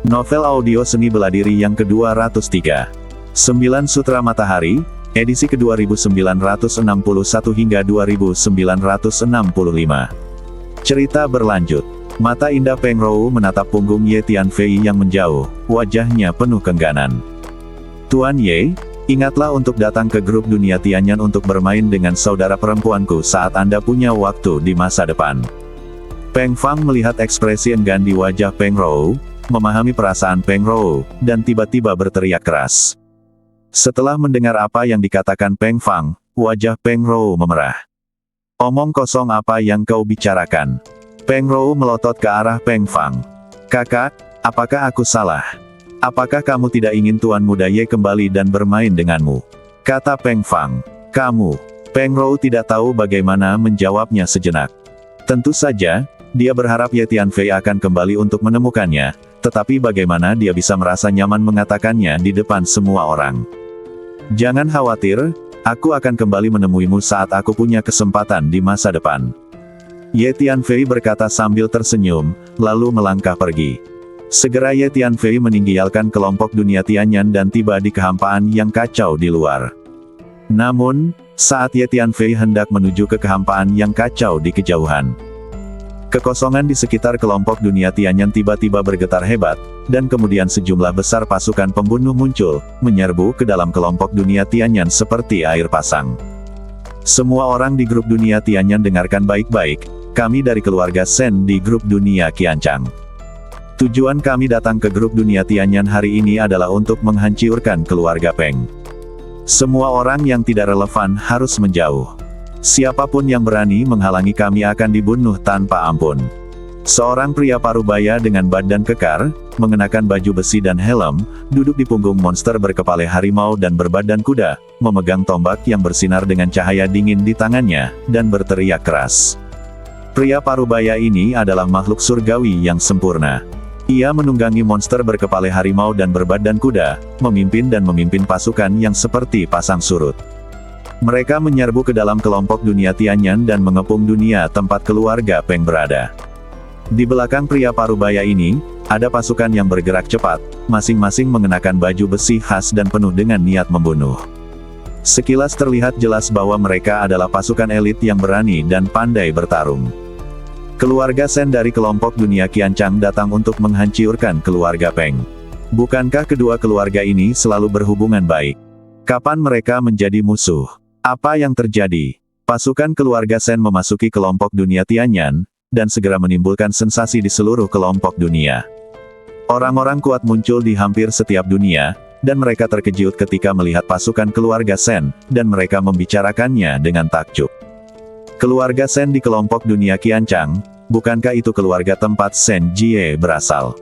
Novel audio seni beladiri yang ke-203. 9 Sutra Matahari, edisi ke-2961 hingga 2965. Cerita berlanjut. Mata indah Peng Rou menatap punggung Ye Tianfei yang menjauh, wajahnya penuh kengganan. Tuan Ye, ingatlah untuk datang ke grup dunia Tianyan untuk bermain dengan saudara perempuanku saat Anda punya waktu di masa depan. Peng Fang melihat ekspresi enggan di wajah Peng Rou, memahami perasaan Peng Rou, dan tiba-tiba berteriak keras. Setelah mendengar apa yang dikatakan Peng Fang, wajah Peng Rou memerah. Omong kosong apa yang kau bicarakan? Peng Rou melotot ke arah Peng Fang. Kakak, apakah aku salah? Apakah kamu tidak ingin Tuan Muda Ye kembali dan bermain denganmu? Kata Peng Fang. Kamu. Peng Rou tidak tahu bagaimana menjawabnya sejenak. Tentu saja, dia berharap Ye Tianfei akan kembali untuk menemukannya, tetapi bagaimana dia bisa merasa nyaman mengatakannya di depan semua orang. Jangan khawatir, aku akan kembali menemuimu saat aku punya kesempatan di masa depan. Ye Tianfei berkata sambil tersenyum, lalu melangkah pergi. Segera Ye Tianfei meninggalkan kelompok dunia Tianyan dan tiba di kehampaan yang kacau di luar. Namun, saat Ye Tianfei hendak menuju ke kehampaan yang kacau di kejauhan, kekosongan di sekitar kelompok dunia Tianyan tiba-tiba bergetar hebat, dan kemudian sejumlah besar pasukan pembunuh muncul, menyerbu ke dalam kelompok dunia Tianyan seperti air pasang. Semua orang di grup dunia Tianyan dengarkan baik-baik, kami dari keluarga Sen di grup dunia Qianchang. Tujuan kami datang ke grup dunia Tianyan hari ini adalah untuk menghancurkan keluarga Peng. Semua orang yang tidak relevan harus menjauh. Siapapun yang berani menghalangi kami akan dibunuh tanpa ampun. Seorang pria parubaya dengan badan kekar, mengenakan baju besi dan helm, duduk di punggung monster berkepala harimau dan berbadan kuda, memegang tombak yang bersinar dengan cahaya dingin di tangannya, dan berteriak keras. Pria parubaya ini adalah makhluk surgawi yang sempurna. Ia menunggangi monster berkepala harimau dan berbadan kuda, memimpin pasukan yang seperti pasang surut. Mereka menyerbu ke dalam kelompok dunia Tianyan dan mengepung dunia tempat keluarga Peng berada. Di belakang pria parubaya ini, ada pasukan yang bergerak cepat, masing-masing mengenakan baju besi khas dan penuh dengan niat membunuh. Sekilas terlihat jelas bahwa mereka adalah pasukan elit yang berani dan pandai bertarung. Keluarga Sen dari kelompok dunia Qianchang datang untuk menghancurkan keluarga Peng. Bukankah kedua keluarga ini selalu berhubungan baik? Kapan mereka menjadi musuh? Apa yang terjadi? Pasukan keluarga Sen memasuki kelompok dunia Tianyan, dan segera menimbulkan sensasi di seluruh kelompok dunia. Orang-orang kuat muncul di hampir setiap dunia, dan mereka terkejut ketika melihat pasukan keluarga Sen, dan mereka membicarakannya dengan takjub. Keluarga Sen di kelompok dunia Qianchang, bukankah itu keluarga tempat Sen Jie berasal?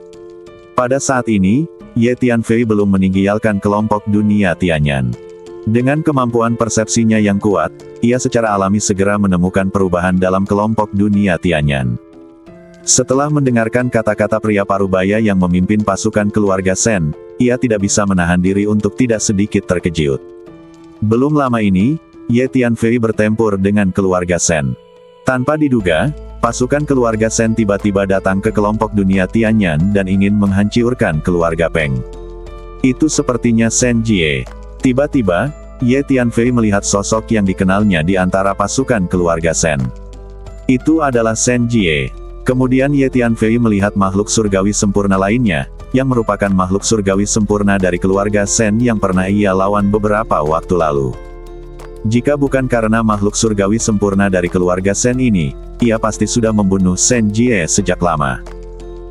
Pada saat ini, Ye Tianfei belum meninggalkan kelompok dunia Tianyan. Dengan kemampuan persepsinya yang kuat, ia secara alami segera menemukan perubahan dalam kelompok dunia Tianyan. Setelah mendengarkan kata-kata pria parubaya yang memimpin pasukan keluarga Sen, ia tidak bisa menahan diri untuk tidak sedikit terkejut. Belum lama ini, Ye Tianfei bertempur dengan keluarga Sen. Tanpa diduga, pasukan keluarga Sen tiba-tiba datang ke kelompok dunia Tianyan dan ingin menghancurkan keluarga Peng. Itu sepertinya Sen Jie. Tiba-tiba, Ye Tianfei melihat sosok yang dikenalnya di antara pasukan keluarga Sen. Itu adalah Sen Jie. Kemudian Ye Tianfei melihat makhluk surgawi sempurna lainnya, yang merupakan makhluk surgawi sempurna dari keluarga Sen yang pernah ia lawan beberapa waktu lalu. Jika bukan karena makhluk surgawi sempurna dari keluarga Sen ini, ia pasti sudah membunuh Sen Jie sejak lama.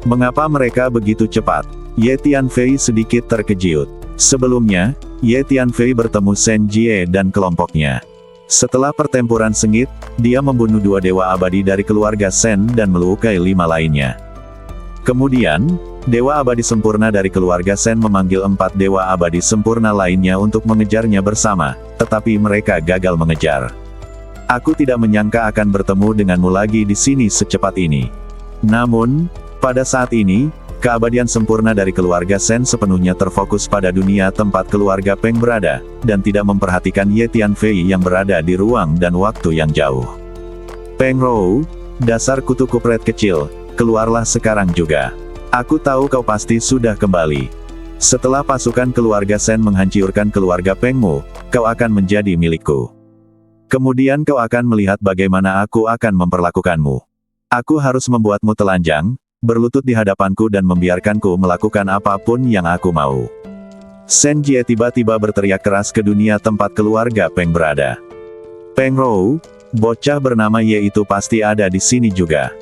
Mengapa mereka begitu cepat? Ye Tianfei sedikit terkejut. Sebelumnya, Ye Tianfei bertemu Sen Jie dan kelompoknya. Setelah pertempuran sengit, dia membunuh 2 dewa abadi dari keluarga Sen dan melukai 5 lainnya. Kemudian, dewa abadi sempurna dari keluarga Sen memanggil 4 dewa abadi sempurna lainnya untuk mengejarnya bersama, tetapi mereka gagal mengejar. Aku tidak menyangka akan bertemu denganmu lagi di sini secepat ini. Namun, pada saat ini, keabadian sempurna dari keluarga Sen sepenuhnya terfokus pada dunia tempat keluarga Peng berada, dan tidak memperhatikan Ye Tianfei yang berada di ruang dan waktu yang jauh. Peng Rou, dasar kutu kupret kecil, keluarlah sekarang juga. Aku tahu kau pasti sudah kembali. Setelah pasukan keluarga Sen menghancurkan keluarga Pengmu, kau akan menjadi milikku. Kemudian kau akan melihat bagaimana aku akan memperlakukanmu. Aku harus membuatmu telanjang, berlutut di hadapanku dan membiarkanku melakukan apapun yang aku mau. Sen Jie tiba-tiba berteriak keras ke dunia tempat keluarga Peng berada. Peng Rou, bocah bernama Ye itu pasti ada di sini juga.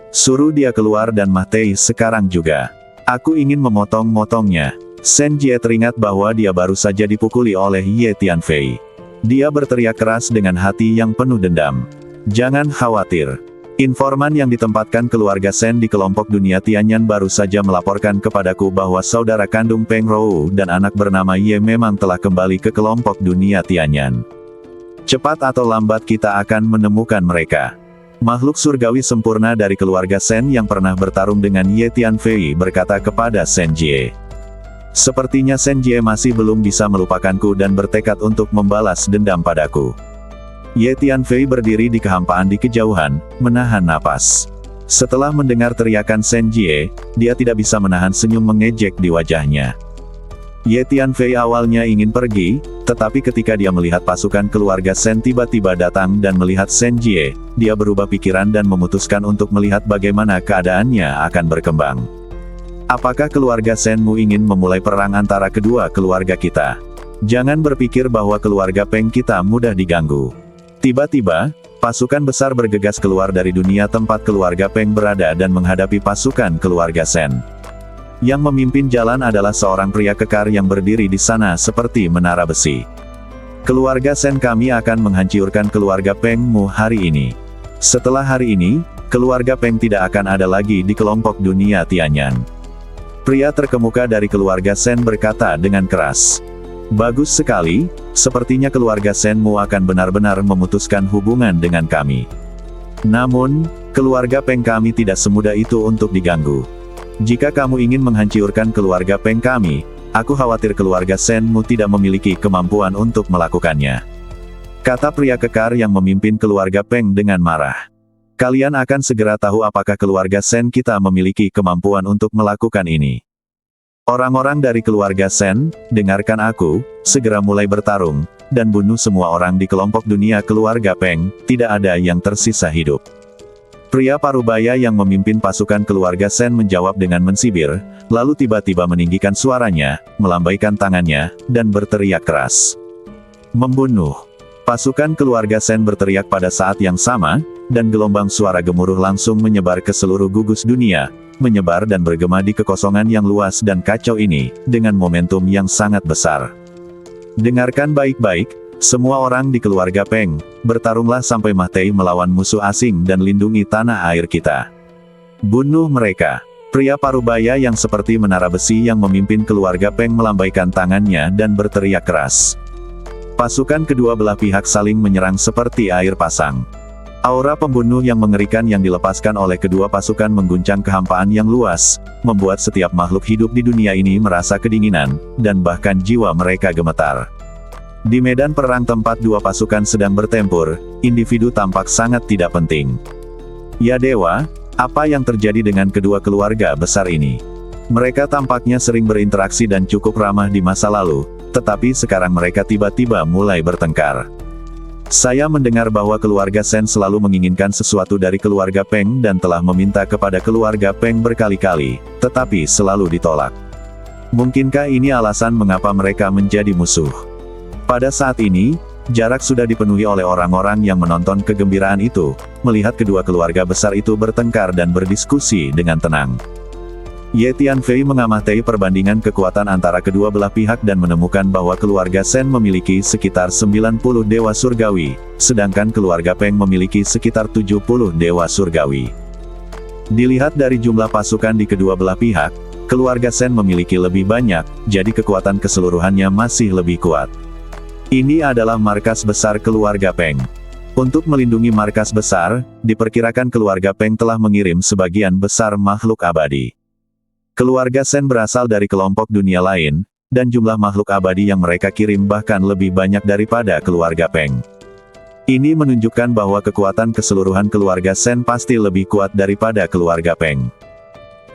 Suruh dia keluar dan mati sekarang juga. Aku ingin memotong-motongnya. Sen Jie teringat bahwa dia baru saja dipukuli oleh Ye Tianfei. Dia berteriak keras dengan hati yang penuh dendam. Jangan khawatir. Informan yang ditempatkan keluarga Sen di kelompok dunia Tianyan baru saja melaporkan kepadaku bahwa saudara kandung Peng Rou dan anak bernama Ye memang telah kembali ke kelompok dunia Tianyan. Cepat atau lambat kita akan menemukan mereka. Makhluk surgawi sempurna dari keluarga Sen yang pernah bertarung dengan Ye Tianfei berkata kepada Sen Jie. Sepertinya Sen Jie masih belum bisa melupakanku dan bertekad untuk membalas dendam padaku. Ye Tianfei berdiri di kehampaan di kejauhan, menahan napas. Setelah mendengar teriakan Sen Jie, dia tidak bisa menahan senyum mengejek di wajahnya. Ye Tianfei awalnya ingin pergi, tetapi ketika dia melihat pasukan keluarga Sen tiba-tiba datang dan melihat Sen Jie, dia berubah pikiran dan memutuskan untuk melihat bagaimana keadaannya akan berkembang. Apakah keluarga Senmu ingin memulai perang antara kedua keluarga kita? Jangan berpikir bahwa keluarga Peng kita mudah diganggu. Tiba-tiba, pasukan besar bergegas keluar dari dunia tempat keluarga Peng berada dan menghadapi pasukan keluarga Sen. Yang memimpin jalan adalah seorang pria kekar yang berdiri di sana seperti menara besi. Keluarga Sen kami akan menghancurkan keluarga Pengmu hari ini. Setelah hari ini, keluarga Peng tidak akan ada lagi di kelompok dunia Tianyan. Pria terkemuka dari keluarga Sen berkata dengan keras. Bagus sekali, sepertinya keluarga Senmu akan benar-benar memutuskan hubungan dengan kami. Namun, keluarga Peng kami tidak semudah itu untuk diganggu. Jika kamu ingin menghancurkan keluarga Peng kami, aku khawatir keluarga Senmu tidak memiliki kemampuan untuk melakukannya. Kata pria kekar yang memimpin keluarga Peng dengan marah. Kalian akan segera tahu apakah keluarga Sen kita memiliki kemampuan untuk melakukan ini. Orang-orang dari keluarga Sen, dengarkan aku, segera mulai bertarung, dan bunuh semua orang di kelompok dunia keluarga Peng, tidak ada yang tersisa hidup. Pria parubaya yang memimpin pasukan keluarga Sen menjawab dengan mensibir, lalu tiba-tiba meninggikan suaranya, melambaikan tangannya, dan berteriak keras. Membunuh. Pasukan keluarga Sen berteriak pada saat yang sama, dan gelombang suara gemuruh langsung menyebar ke seluruh gugus dunia, menyebar dan bergema di kekosongan yang luas dan kacau ini, dengan momentum yang sangat besar. Dengarkan baik-baik, semua orang di keluarga Peng, bertarunglah sampai mati melawan musuh asing dan lindungi tanah air kita. Bunuh mereka. Pria parubaya yang seperti menara besi yang memimpin keluarga Peng melambaikan tangannya dan berteriak keras. Pasukan kedua belah pihak saling menyerang seperti air pasang. Aura pembunuh yang mengerikan yang dilepaskan oleh kedua pasukan mengguncang kehampaan yang luas, membuat setiap makhluk hidup di dunia ini merasa kedinginan, dan bahkan jiwa mereka gemetar. Di medan perang tempat dua pasukan sedang bertempur, individu tampak sangat tidak penting. Ya dewa, apa yang terjadi dengan kedua keluarga besar ini? Mereka tampaknya sering berinteraksi dan cukup ramah di masa lalu, tetapi sekarang mereka tiba-tiba mulai bertengkar. Saya mendengar bahwa keluarga Sen selalu menginginkan sesuatu dari keluarga Peng dan telah meminta kepada keluarga Peng berkali-kali, tetapi selalu ditolak. Mungkinkah ini alasan mengapa mereka menjadi musuh? Pada saat ini, jarak sudah dipenuhi oleh orang-orang yang menonton kegembiraan itu, melihat kedua keluarga besar itu bertengkar dan berdiskusi dengan tenang. Ye Tianfei mengamati perbandingan kekuatan antara kedua belah pihak dan menemukan bahwa keluarga Sen memiliki sekitar 90 dewa surgawi, sedangkan keluarga Peng memiliki sekitar 70 dewa surgawi. Dilihat dari jumlah pasukan di kedua belah pihak, keluarga Sen memiliki lebih banyak, jadi kekuatan keseluruhannya masih lebih kuat. Ini adalah markas besar keluarga Peng. Untuk melindungi markas besar, diperkirakan keluarga Peng telah mengirim sebagian besar makhluk abadi. Keluarga Sen berasal dari kelompok dunia lain, dan jumlah makhluk abadi yang mereka kirim bahkan lebih banyak daripada keluarga Peng. Ini menunjukkan bahwa kekuatan keseluruhan keluarga Sen pasti lebih kuat daripada keluarga Peng.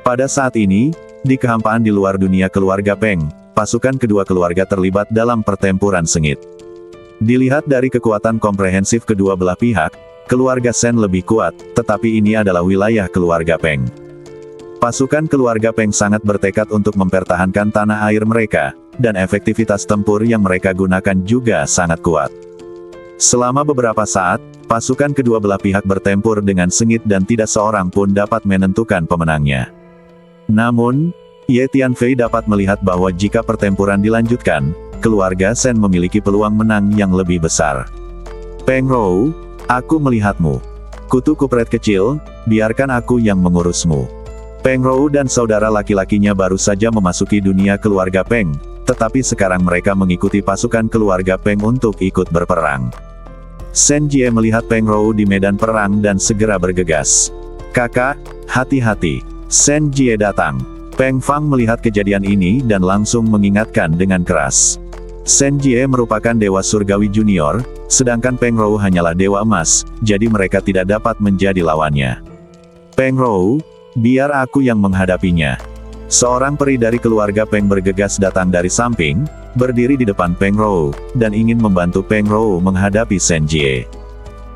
Pada saat ini, di kehampaan di luar dunia keluarga Peng, pasukan kedua keluarga terlibat dalam pertempuran sengit. Dilihat dari kekuatan komprehensif kedua belah pihak, keluarga Shen lebih kuat, tetapi ini adalah wilayah keluarga Peng. Pasukan keluarga Peng sangat bertekad untuk mempertahankan tanah air mereka, dan efektivitas tempur yang mereka gunakan juga sangat kuat. Selama beberapa saat, pasukan kedua belah pihak bertempur dengan sengit dan tidak seorang pun dapat menentukan pemenangnya. Namun, Ye Tianfei dapat melihat bahwa jika pertempuran dilanjutkan, keluarga Shen memiliki peluang menang yang lebih besar. Peng Rou, aku melihatmu. Kutu kupret kecil, biarkan aku yang mengurusmu. Peng Rou dan saudara laki-lakinya baru saja memasuki dunia keluarga Peng, tetapi sekarang mereka mengikuti pasukan keluarga Peng untuk ikut berperang. Shen Jie melihat Peng Rou di medan perang dan segera bergegas. Kakak, hati-hati. Shen Jie datang. Peng Fang melihat kejadian ini dan langsung mengingatkan dengan keras. Shen Jie merupakan dewa surgawi junior, sedangkan Peng Rou hanyalah dewa emas, jadi mereka tidak dapat menjadi lawannya. Peng Rou, biar aku yang menghadapinya. Seorang peri dari keluarga Peng bergegas datang dari samping, berdiri di depan Peng Rou, dan ingin membantu Peng Rou menghadapi Shen Jie.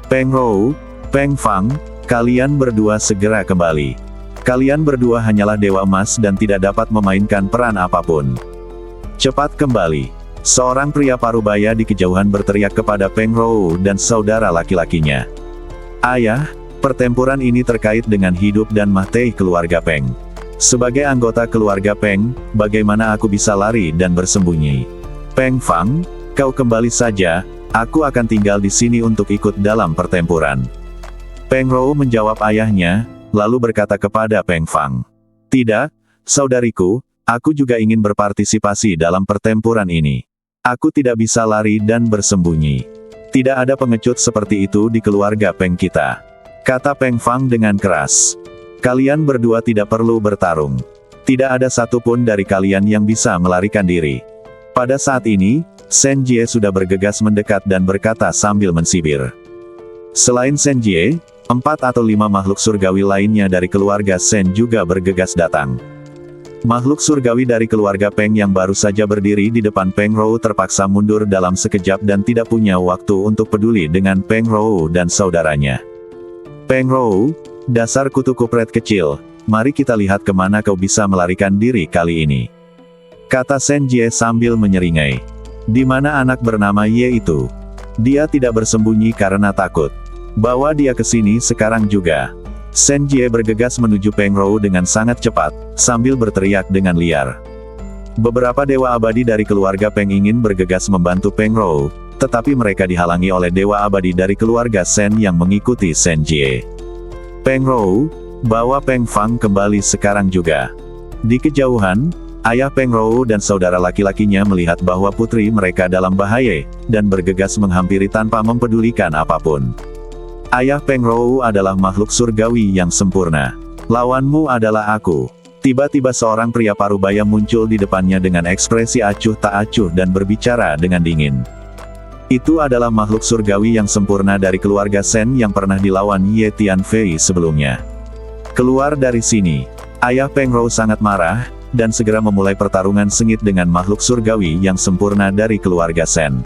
Peng Rou, Peng Fang, kalian berdua segera kembali. Kalian berdua hanyalah dewa emas dan tidak dapat memainkan peran apapun. Cepat kembali. Seorang pria parubaya di kejauhan berteriak kepada Peng Rou dan saudara laki-lakinya. Ayah, pertempuran ini terkait dengan hidup dan mati keluarga Peng. Sebagai anggota keluarga Peng, bagaimana aku bisa lari dan bersembunyi? Peng Fang, kau kembali saja, aku akan tinggal di sini untuk ikut dalam pertempuran. Peng Rou menjawab ayahnya, lalu berkata kepada Peng Fang. Tidak, saudariku, aku juga ingin berpartisipasi dalam pertempuran ini. Aku tidak bisa lari dan bersembunyi. Tidak ada pengecut seperti itu di keluarga Peng kita. Kata Peng Fang dengan keras. Kalian berdua tidak perlu bertarung. Tidak ada satupun dari kalian yang bisa melarikan diri. Pada saat ini, Shen Jie sudah bergegas mendekat dan berkata sambil mensibir. Selain Shen Jie, 4 atau 5 makhluk surgawi lainnya dari keluarga Shen juga bergegas datang. Makhluk surgawi dari keluarga Peng yang baru saja berdiri di depan Peng Rou terpaksa mundur dalam sekejap dan tidak punya waktu untuk peduli dengan Peng Rou dan saudaranya. Peng Rou, dasar kutu kupret kecil, mari kita lihat kemana kau bisa melarikan diri kali ini. Kata Shen Jie sambil menyeringai. Di mana anak bernama Ye itu? Dia tidak bersembunyi karena takut. Bawa dia ke sini sekarang juga. Shen Jie bergegas menuju Peng Rou dengan sangat cepat, sambil berteriak dengan liar. Beberapa dewa abadi dari keluarga Peng ingin bergegas membantu Peng Rou, tetapi mereka dihalangi oleh dewa abadi dari keluarga Shen yang mengikuti Shen Jie. Peng Rou, bawa Peng Fang kembali sekarang juga. Di kejauhan, ayah Peng Rou dan saudara laki-lakinya melihat bahwa putri mereka dalam bahaya, dan bergegas menghampiri tanpa mempedulikan apapun. Ayah Peng Rou adalah makhluk surgawi yang sempurna. Lawanmu adalah aku. Tiba-tiba seorang pria parubaya muncul di depannya dengan ekspresi acuh tak acuh dan berbicara dengan dingin. Itu adalah makhluk surgawi yang sempurna dari keluarga Shen yang pernah dilawan Ye Tianfei sebelumnya. Keluar dari sini. Ayah Peng Rou sangat marah, dan segera memulai pertarungan sengit dengan makhluk surgawi yang sempurna dari keluarga Shen.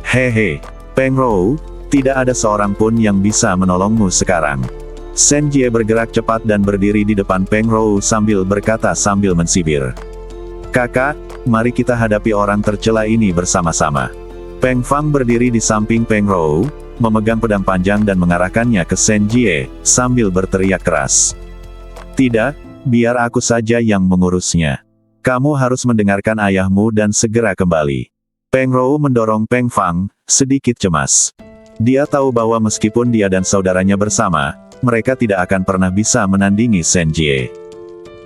Hehe, Peng Rou, tidak ada seorang pun yang bisa menolongmu sekarang. Shen Jie bergerak cepat dan berdiri di depan Peng Rou sambil berkata sambil mensibir. Kakak, mari kita hadapi orang tercela ini bersama-sama. Peng Fang berdiri di samping Peng Rou, memegang pedang panjang dan mengarahkannya ke Shen Jie, sambil berteriak keras. Tidak, biar aku saja yang mengurusnya. Kamu harus mendengarkan ayahmu dan segera kembali. Peng Rou mendorong Peng Fang, sedikit cemas. Dia tahu bahwa meskipun dia dan saudaranya bersama, mereka tidak akan pernah bisa menandingi Shen Jie.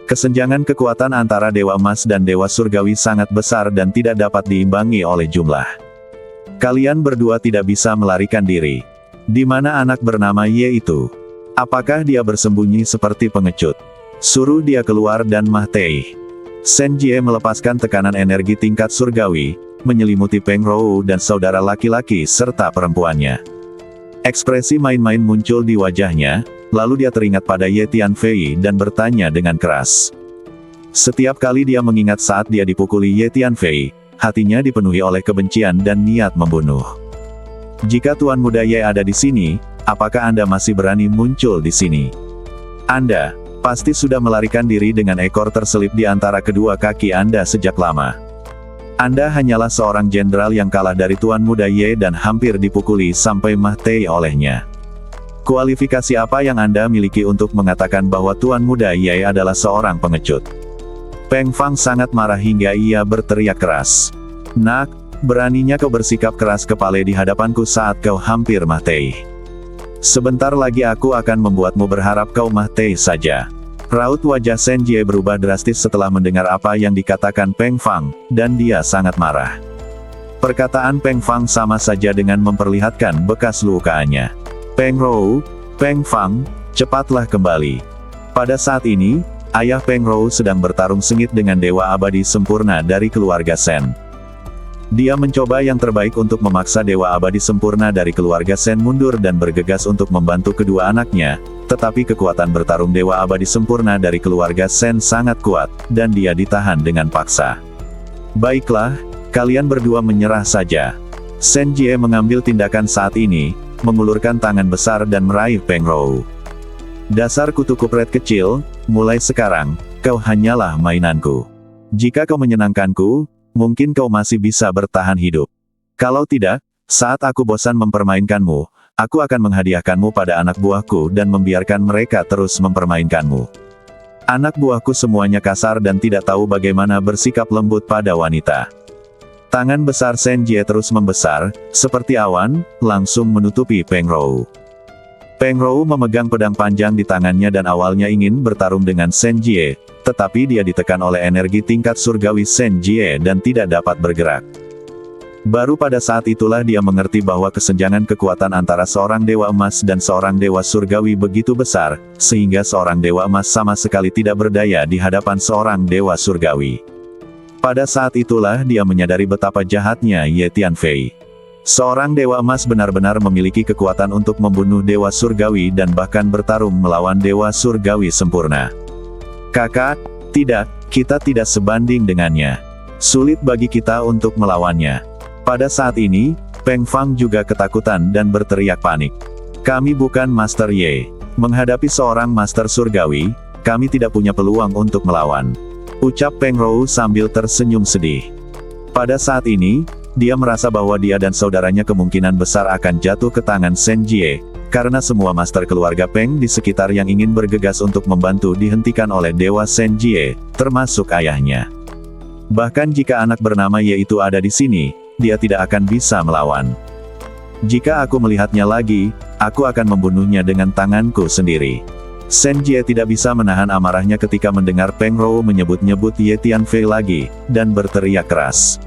Kesenjangan kekuatan antara Dewa Emas dan Dewa Surgawi sangat besar dan tidak dapat diimbangi oleh jumlah. Kalian berdua tidak bisa melarikan diri. Di mana anak bernama Ye itu? Apakah dia bersembunyi seperti pengecut? Suruh dia keluar dan mati. Shen Jie melepaskan tekanan energi tingkat surgawi, menyelimuti Peng Rou dan saudara laki-laki serta perempuannya. Ekspresi main-main muncul di wajahnya, Lalu dia teringat pada Ye Tianfei dan bertanya dengan keras. Setiap kali dia mengingat saat dia dipukuli Ye Tianfei, hatinya dipenuhi oleh kebencian dan niat membunuh. Jika Tuan Muda Ye ada di sini, apakah Anda masih berani muncul di sini? Anda pasti sudah melarikan diri dengan ekor terselip di antara kedua kaki Anda sejak lama. Anda hanyalah seorang jenderal yang kalah dari Tuan Muda Ye dan hampir dipukuli sampai mati olehnya. Kualifikasi apa yang Anda miliki untuk mengatakan bahwa Tuan Muda Ye adalah seorang pengecut? Peng Fang sangat marah hingga ia berteriak keras. Nak, beraninya kau bersikap keras kepala di hadapanku saat kau hampir mati. Sebentar lagi aku akan membuatmu berharap kau mati saja. Raut wajah Shen Jie berubah drastis setelah mendengar apa yang dikatakan Peng Fang, dan dia sangat marah. Perkataan Peng Fang sama saja dengan memperlihatkan bekas lukaannya. Peng Rou, Peng Fang, cepatlah kembali. Pada saat ini, ayah Peng Rou sedang bertarung sengit dengan Dewa Abadi Sempurna dari keluarga Shen. Dia mencoba yang terbaik untuk memaksa Dewa Abadi Sempurna dari keluarga Shen mundur dan bergegas untuk membantu kedua anaknya, tetapi kekuatan bertarung Dewa Abadi Sempurna dari keluarga Shen sangat kuat, dan dia ditahan dengan paksa. Baiklah, kalian berdua menyerah saja. Shen Jie mengambil tindakan saat ini, mengulurkan tangan besar dan meraih Peng Rou. Dasar kutu kupret kecil, mulai sekarang, kau hanyalah mainanku. Jika kau menyenangkanku, mungkin kau masih bisa bertahan hidup. Kalau tidak, saat aku bosan mempermainkanmu, aku akan menghadiahkanmu pada anak buahku dan membiarkan mereka terus mempermainkanmu. Anak buahku semuanya kasar dan tidak tahu bagaimana bersikap lembut pada wanita. Tangan besar Shen Jie terus membesar, seperti awan, langsung menutupi Peng Rou. Peng Rou memegang pedang panjang di tangannya dan awalnya ingin bertarung dengan Shen Jie, tetapi dia ditekan oleh energi tingkat surgawi Shen Jie dan tidak dapat bergerak. Baru pada saat itulah dia mengerti bahwa kesenjangan kekuatan antara seorang Dewa Emas dan seorang Dewa Surgawi begitu besar, sehingga seorang Dewa Emas sama sekali tidak berdaya di hadapan seorang Dewa Surgawi. Pada saat itulah dia menyadari betapa jahatnya Ye Tianfei. Seorang Dewa Emas benar-benar memiliki kekuatan untuk membunuh Dewa Surgawi dan bahkan bertarung melawan Dewa Surgawi sempurna. Kakak, tidak, kita tidak sebanding dengannya. Sulit bagi kita untuk melawannya. Pada saat ini, Peng Fang juga ketakutan dan berteriak panik. Kami bukan Master Ye. Menghadapi seorang Master Surgawi, kami tidak punya peluang untuk melawan. Ucap Peng Rou sambil tersenyum sedih. Pada saat ini, dia merasa bahwa dia dan saudaranya kemungkinan besar akan jatuh ke tangan Shen Jie, karena semua master keluarga Peng di sekitar yang ingin bergegas untuk membantu dihentikan oleh Dewa Shen Jie, termasuk ayahnya. Bahkan jika anak bernama Ye itu ada di sini, dia tidak akan bisa melawan. Jika aku melihatnya lagi, aku akan membunuhnya dengan tanganku sendiri. Shen Jie tidak bisa menahan amarahnya ketika mendengar Peng Rou menyebut-nyebut Ye Tianfei lagi, dan berteriak keras.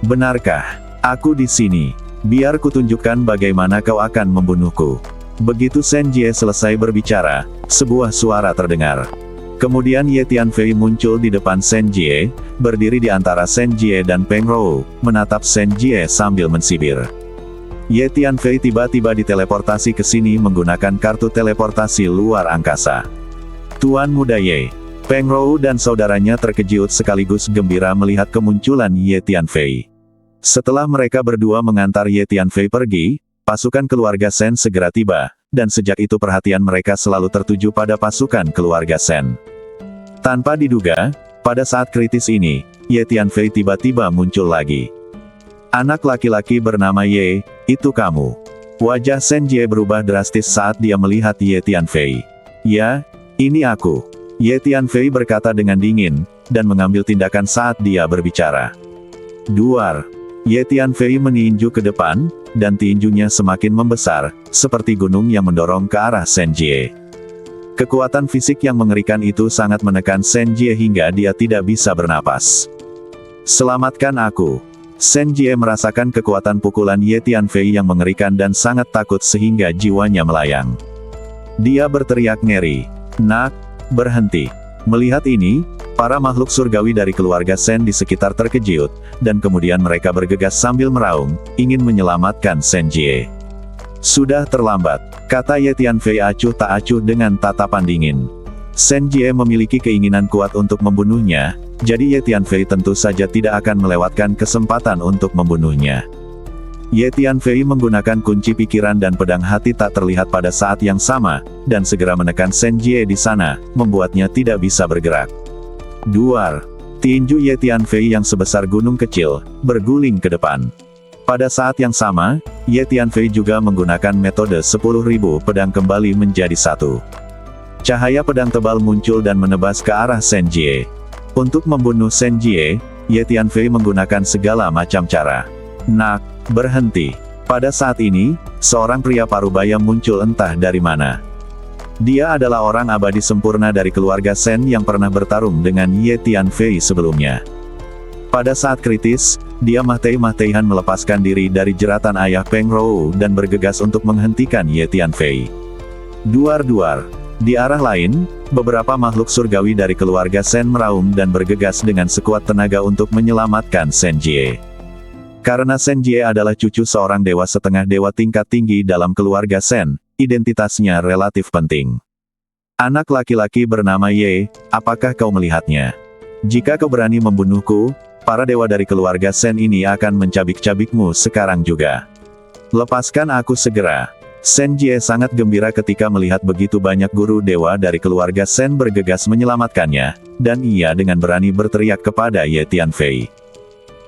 Benarkah? Aku di sini. Biar kutunjukkan bagaimana kau akan membunuhku. Begitu Shen Jie selesai berbicara, sebuah suara terdengar. Kemudian Ye Tianfei muncul di depan Shen Jie, berdiri di antara Shen Jie dan Peng Rou, menatap Shen Jie sambil mensibir. Ye Tianfei tiba-tiba diteleportasi ke sini menggunakan kartu teleportasi luar angkasa. Tuan Muda Ye. Peng Rou dan saudaranya terkejut sekaligus gembira melihat kemunculan Ye Tianfei. Setelah mereka berdua mengantar Ye Tianfei pergi, pasukan keluarga Shen segera tiba, dan sejak itu perhatian mereka selalu tertuju pada pasukan keluarga Shen. Tanpa diduga, pada saat kritis ini, Ye Tianfei tiba-tiba muncul lagi. Anak laki-laki bernama Ye, itu kamu. Wajah Shen Jie berubah drastis saat dia melihat Ye Tianfei. Ya, ini aku. Ye Tianfei berkata dengan dingin, dan mengambil tindakan saat dia berbicara. Duar. Ye Tianfei meninju ke depan, dan tinjunya semakin membesar, seperti gunung yang mendorong ke arah Shen Jie. Kekuatan fisik yang mengerikan itu sangat menekan Shen Jie hingga dia tidak bisa bernapas. Selamatkan aku. Shen Jie merasakan kekuatan pukulan Ye Tianfei yang mengerikan dan sangat takut sehingga jiwanya melayang. Dia berteriak ngeri. Nak, berhenti. Melihat ini, para makhluk surgawi dari keluarga Shen di sekitar terkejut, dan kemudian mereka bergegas sambil meraung, ingin menyelamatkan Shen Jie. Sudah terlambat, kata Ye Tianfei acuh tak acuh dengan tatapan dingin. Shen Jie memiliki keinginan kuat untuk membunuhnya, jadi Ye Tianfei tentu saja tidak akan melewatkan kesempatan untuk membunuhnya. Ye Tianfei menggunakan kunci pikiran dan pedang hati tak terlihat pada saat yang sama, dan segera menekan Shen Jie di sana, membuatnya tidak bisa bergerak. Duar. Tinju Ye Tianfei yang sebesar gunung kecil, berguling ke depan. Pada saat yang sama, Ye Tianfei juga menggunakan metode 10.000 pedang kembali menjadi satu. Cahaya pedang tebal muncul dan menebas ke arah Shen Jie. Untuk membunuh Shen Jie, Ye Tianfei menggunakan segala macam cara. Nak, berhenti. Pada saat ini, seorang pria parubaya muncul entah dari mana. Dia adalah orang abadi sempurna dari keluarga Shen yang pernah bertarung dengan Ye Tianfei sebelumnya. Pada saat kritis, dia mati-matian melepaskan diri dari jeratan ayah Peng Rou dan bergegas untuk menghentikan Ye Tianfei. Duar-duar. Di arah lain, beberapa makhluk surgawi dari keluarga Shen meraung dan bergegas dengan sekuat tenaga untuk menyelamatkan Shen Jie. Karena Shen Jie adalah cucu seorang dewa setengah dewa tingkat tinggi dalam keluarga Shen, identitasnya relatif penting. Anak laki-laki bernama Ye, apakah kau melihatnya? Jika kau berani membunuhku, para dewa dari keluarga Shen ini akan mencabik-cabikmu sekarang juga. Lepaskan aku segera. Shen Jie sangat gembira ketika melihat begitu banyak guru dewa dari keluarga Shen bergegas menyelamatkannya, dan ia dengan berani berteriak kepada Ye Tianfei.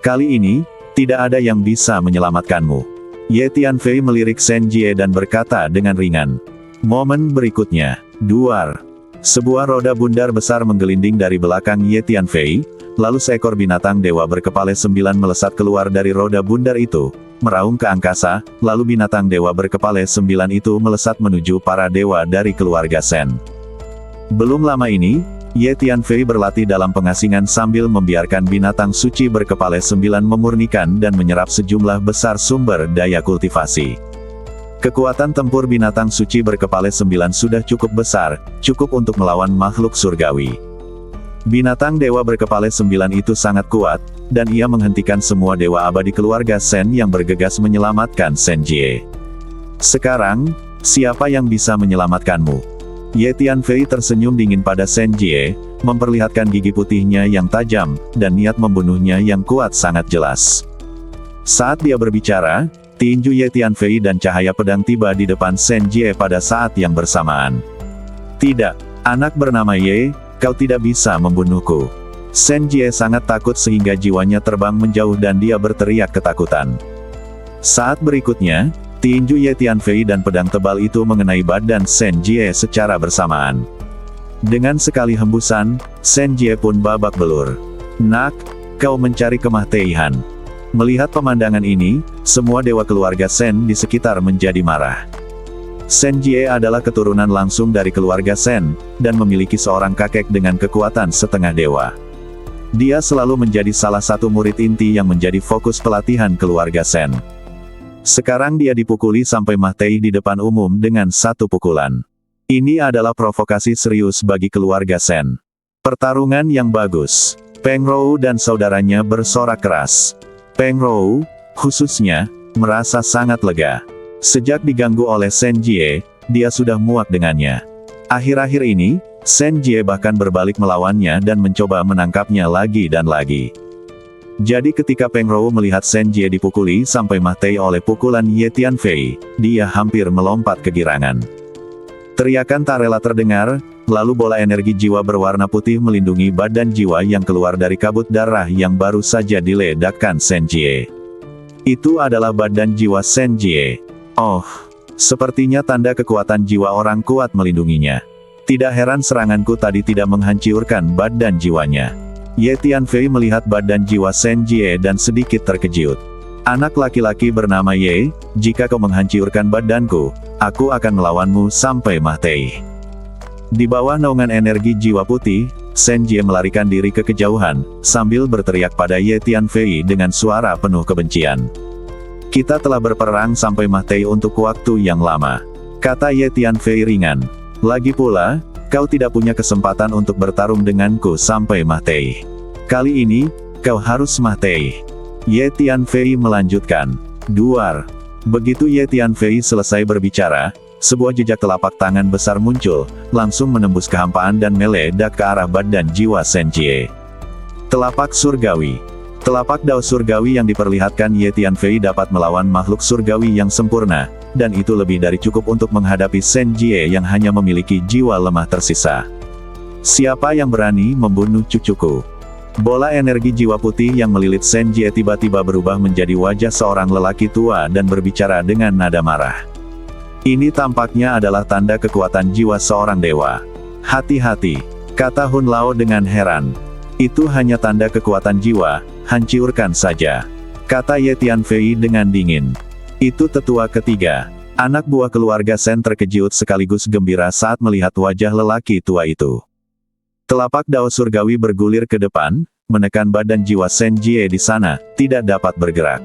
Kali ini, tidak ada yang bisa menyelamatkanmu. Ye Tianfei melirik Shen Jie dan berkata dengan ringan. Momen berikutnya, duar. Sebuah roda bundar besar menggelinding dari belakang Ye Tianfei, lalu seekor binatang dewa berkepala 9 melesat keluar dari roda bundar itu, meraung ke angkasa, lalu binatang dewa berkepala 9 itu melesat menuju para dewa dari keluarga Shen. Belum lama ini, Ye Tianfei berlatih dalam pengasingan sambil membiarkan binatang suci berkepala 9 memurnikan dan menyerap sejumlah besar sumber daya kultivasi. Kekuatan tempur binatang suci berkepala 9 sudah cukup besar, cukup untuk melawan makhluk surgawi. Binatang dewa berkepala 9 itu sangat kuat, dan ia menghentikan semua dewa abadi keluarga Shen yang bergegas menyelamatkan Shen Jie. Sekarang, siapa yang bisa menyelamatkanmu? Ye Tianfei tersenyum dingin pada Shen Jie, memperlihatkan gigi putihnya yang tajam, dan niat membunuhnya yang kuat sangat jelas. Saat dia berbicara, tinju Ye Tianfei dan cahaya pedang tiba di depan Shen Jie pada saat yang bersamaan. Tidak, anak bernama Ye, kau tidak bisa membunuhku. Shen Jie sangat takut sehingga jiwanya terbang menjauh dan dia berteriak ketakutan. Saat berikutnya, tinju Ye Tianfei dan pedang tebal itu mengenai badan Shen Jie secara bersamaan. Dengan sekali hembusan, Shen Jie pun babak belur. Nak, kau mencari kematian. Melihat pemandangan ini, semua dewa keluarga Shen di sekitar menjadi marah. Shen Jie adalah keturunan langsung dari keluarga Shen, dan memiliki seorang kakek dengan kekuatan setengah dewa. Dia selalu menjadi salah satu murid inti yang menjadi fokus pelatihan keluarga Shen. Sekarang dia dipukuli sampai mati di depan umum dengan satu pukulan. Ini adalah provokasi serius bagi keluarga Shen. Pertarungan yang bagus. Peng Rou dan saudaranya bersorak keras. Peng Rou, khususnya, merasa sangat lega. Sejak diganggu oleh Shen Jie, dia sudah muak dengannya. Akhir-akhir ini, Shen Jie bahkan berbalik melawannya dan mencoba menangkapnya lagi dan lagi. Jadi ketika Peng Rou melihat Shen Jie dipukuli sampai mati oleh pukulan Ye Tianfei, dia hampir melompat kegirangan. Teriakan tak rela terdengar, lalu bola energi jiwa berwarna putih melindungi badan jiwa yang keluar dari kabut darah yang baru saja diledakkan Shen Jie. Itu adalah badan jiwa Shen Jie. Oh, sepertinya tanda kekuatan jiwa orang kuat melindunginya. Tidak heran seranganku tadi tidak menghancurkan badan jiwanya. Ye Tianfei melihat badan jiwa Shen Jie dan sedikit terkejut. Anak laki-laki bernama Ye, jika kau menghancurkan badanku, aku akan melawanmu sampai mati. Di bawah naungan energi jiwa putih, Shen Jie melarikan diri ke kejauhan, sambil berteriak pada Ye Tianfei dengan suara penuh kebencian. Kita telah berperang sampai mati untuk waktu yang lama, kata Ye Tianfei ringan. Lagi pula, kau tidak punya kesempatan untuk bertarung denganku sampai mati. Kali ini, kau harus mati. Ye Tianfei melanjutkan. Duar. Begitu Ye Tianfei selesai berbicara, sebuah jejak telapak tangan besar muncul, langsung menembus kehampaan dan meledak ke arah badan jiwa Shen Jie. Telapak surgawi. Telapak dao surgawi yang diperlihatkan Ye Tianfei dapat melawan makhluk surgawi yang sempurna, dan itu lebih dari cukup untuk menghadapi Shen Jie yang hanya memiliki jiwa lemah tersisa. Siapa yang berani membunuh cucuku? Bola energi jiwa putih yang melilit Shen Jie tiba-tiba berubah menjadi wajah seorang lelaki tua dan berbicara dengan nada marah. Ini tampaknya adalah tanda kekuatan jiwa seorang dewa. Hati-hati, kata Hun Lao dengan heran. Itu hanya tanda kekuatan jiwa, hancurkan saja, kata Ye Tianfei dengan dingin. Itu tetua ketiga. Anak buah keluarga Shen terkejut sekaligus gembira saat melihat wajah lelaki tua itu. Telapak dao surgawi bergulir ke depan, menekan badan jiwa Shen Jie di sana, tidak dapat bergerak.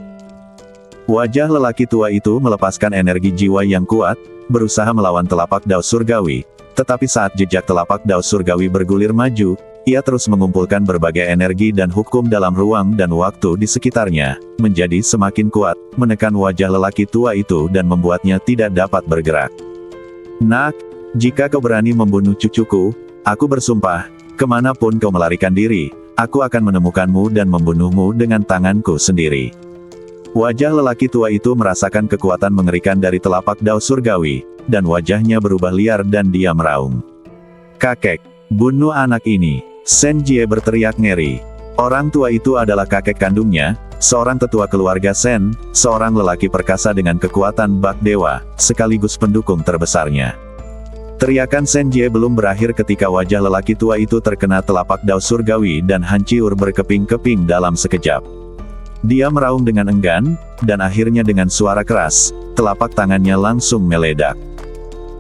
Wajah lelaki tua itu melepaskan energi jiwa yang kuat, berusaha melawan telapak dao surgawi, tetapi saat jejak telapak dao surgawi bergulir maju, ia terus mengumpulkan berbagai energi dan hukum dalam ruang dan waktu di sekitarnya, menjadi semakin kuat, menekan wajah lelaki tua itu dan membuatnya tidak dapat bergerak. Nak, jika kau berani membunuh cucuku, aku bersumpah, kemanapun kau melarikan diri, aku akan menemukanmu dan membunuhmu dengan tanganku sendiri. Wajah lelaki tua itu merasakan kekuatan mengerikan dari telapak dao surgawi, dan wajahnya berubah liar dan dia meraung. Kakek, bunuh anak ini, Shen Jie berteriak ngeri. Orang tua itu adalah kakek kandungnya, seorang tetua keluarga Shen, seorang lelaki perkasa dengan kekuatan bak dewa, sekaligus pendukung terbesarnya. Teriakan Shen Jie belum berakhir ketika wajah lelaki tua itu terkena telapak dao surgawi dan hancur berkeping-keping dalam sekejap. Dia meraung dengan enggan, dan akhirnya dengan suara keras, telapak tangannya langsung meledak.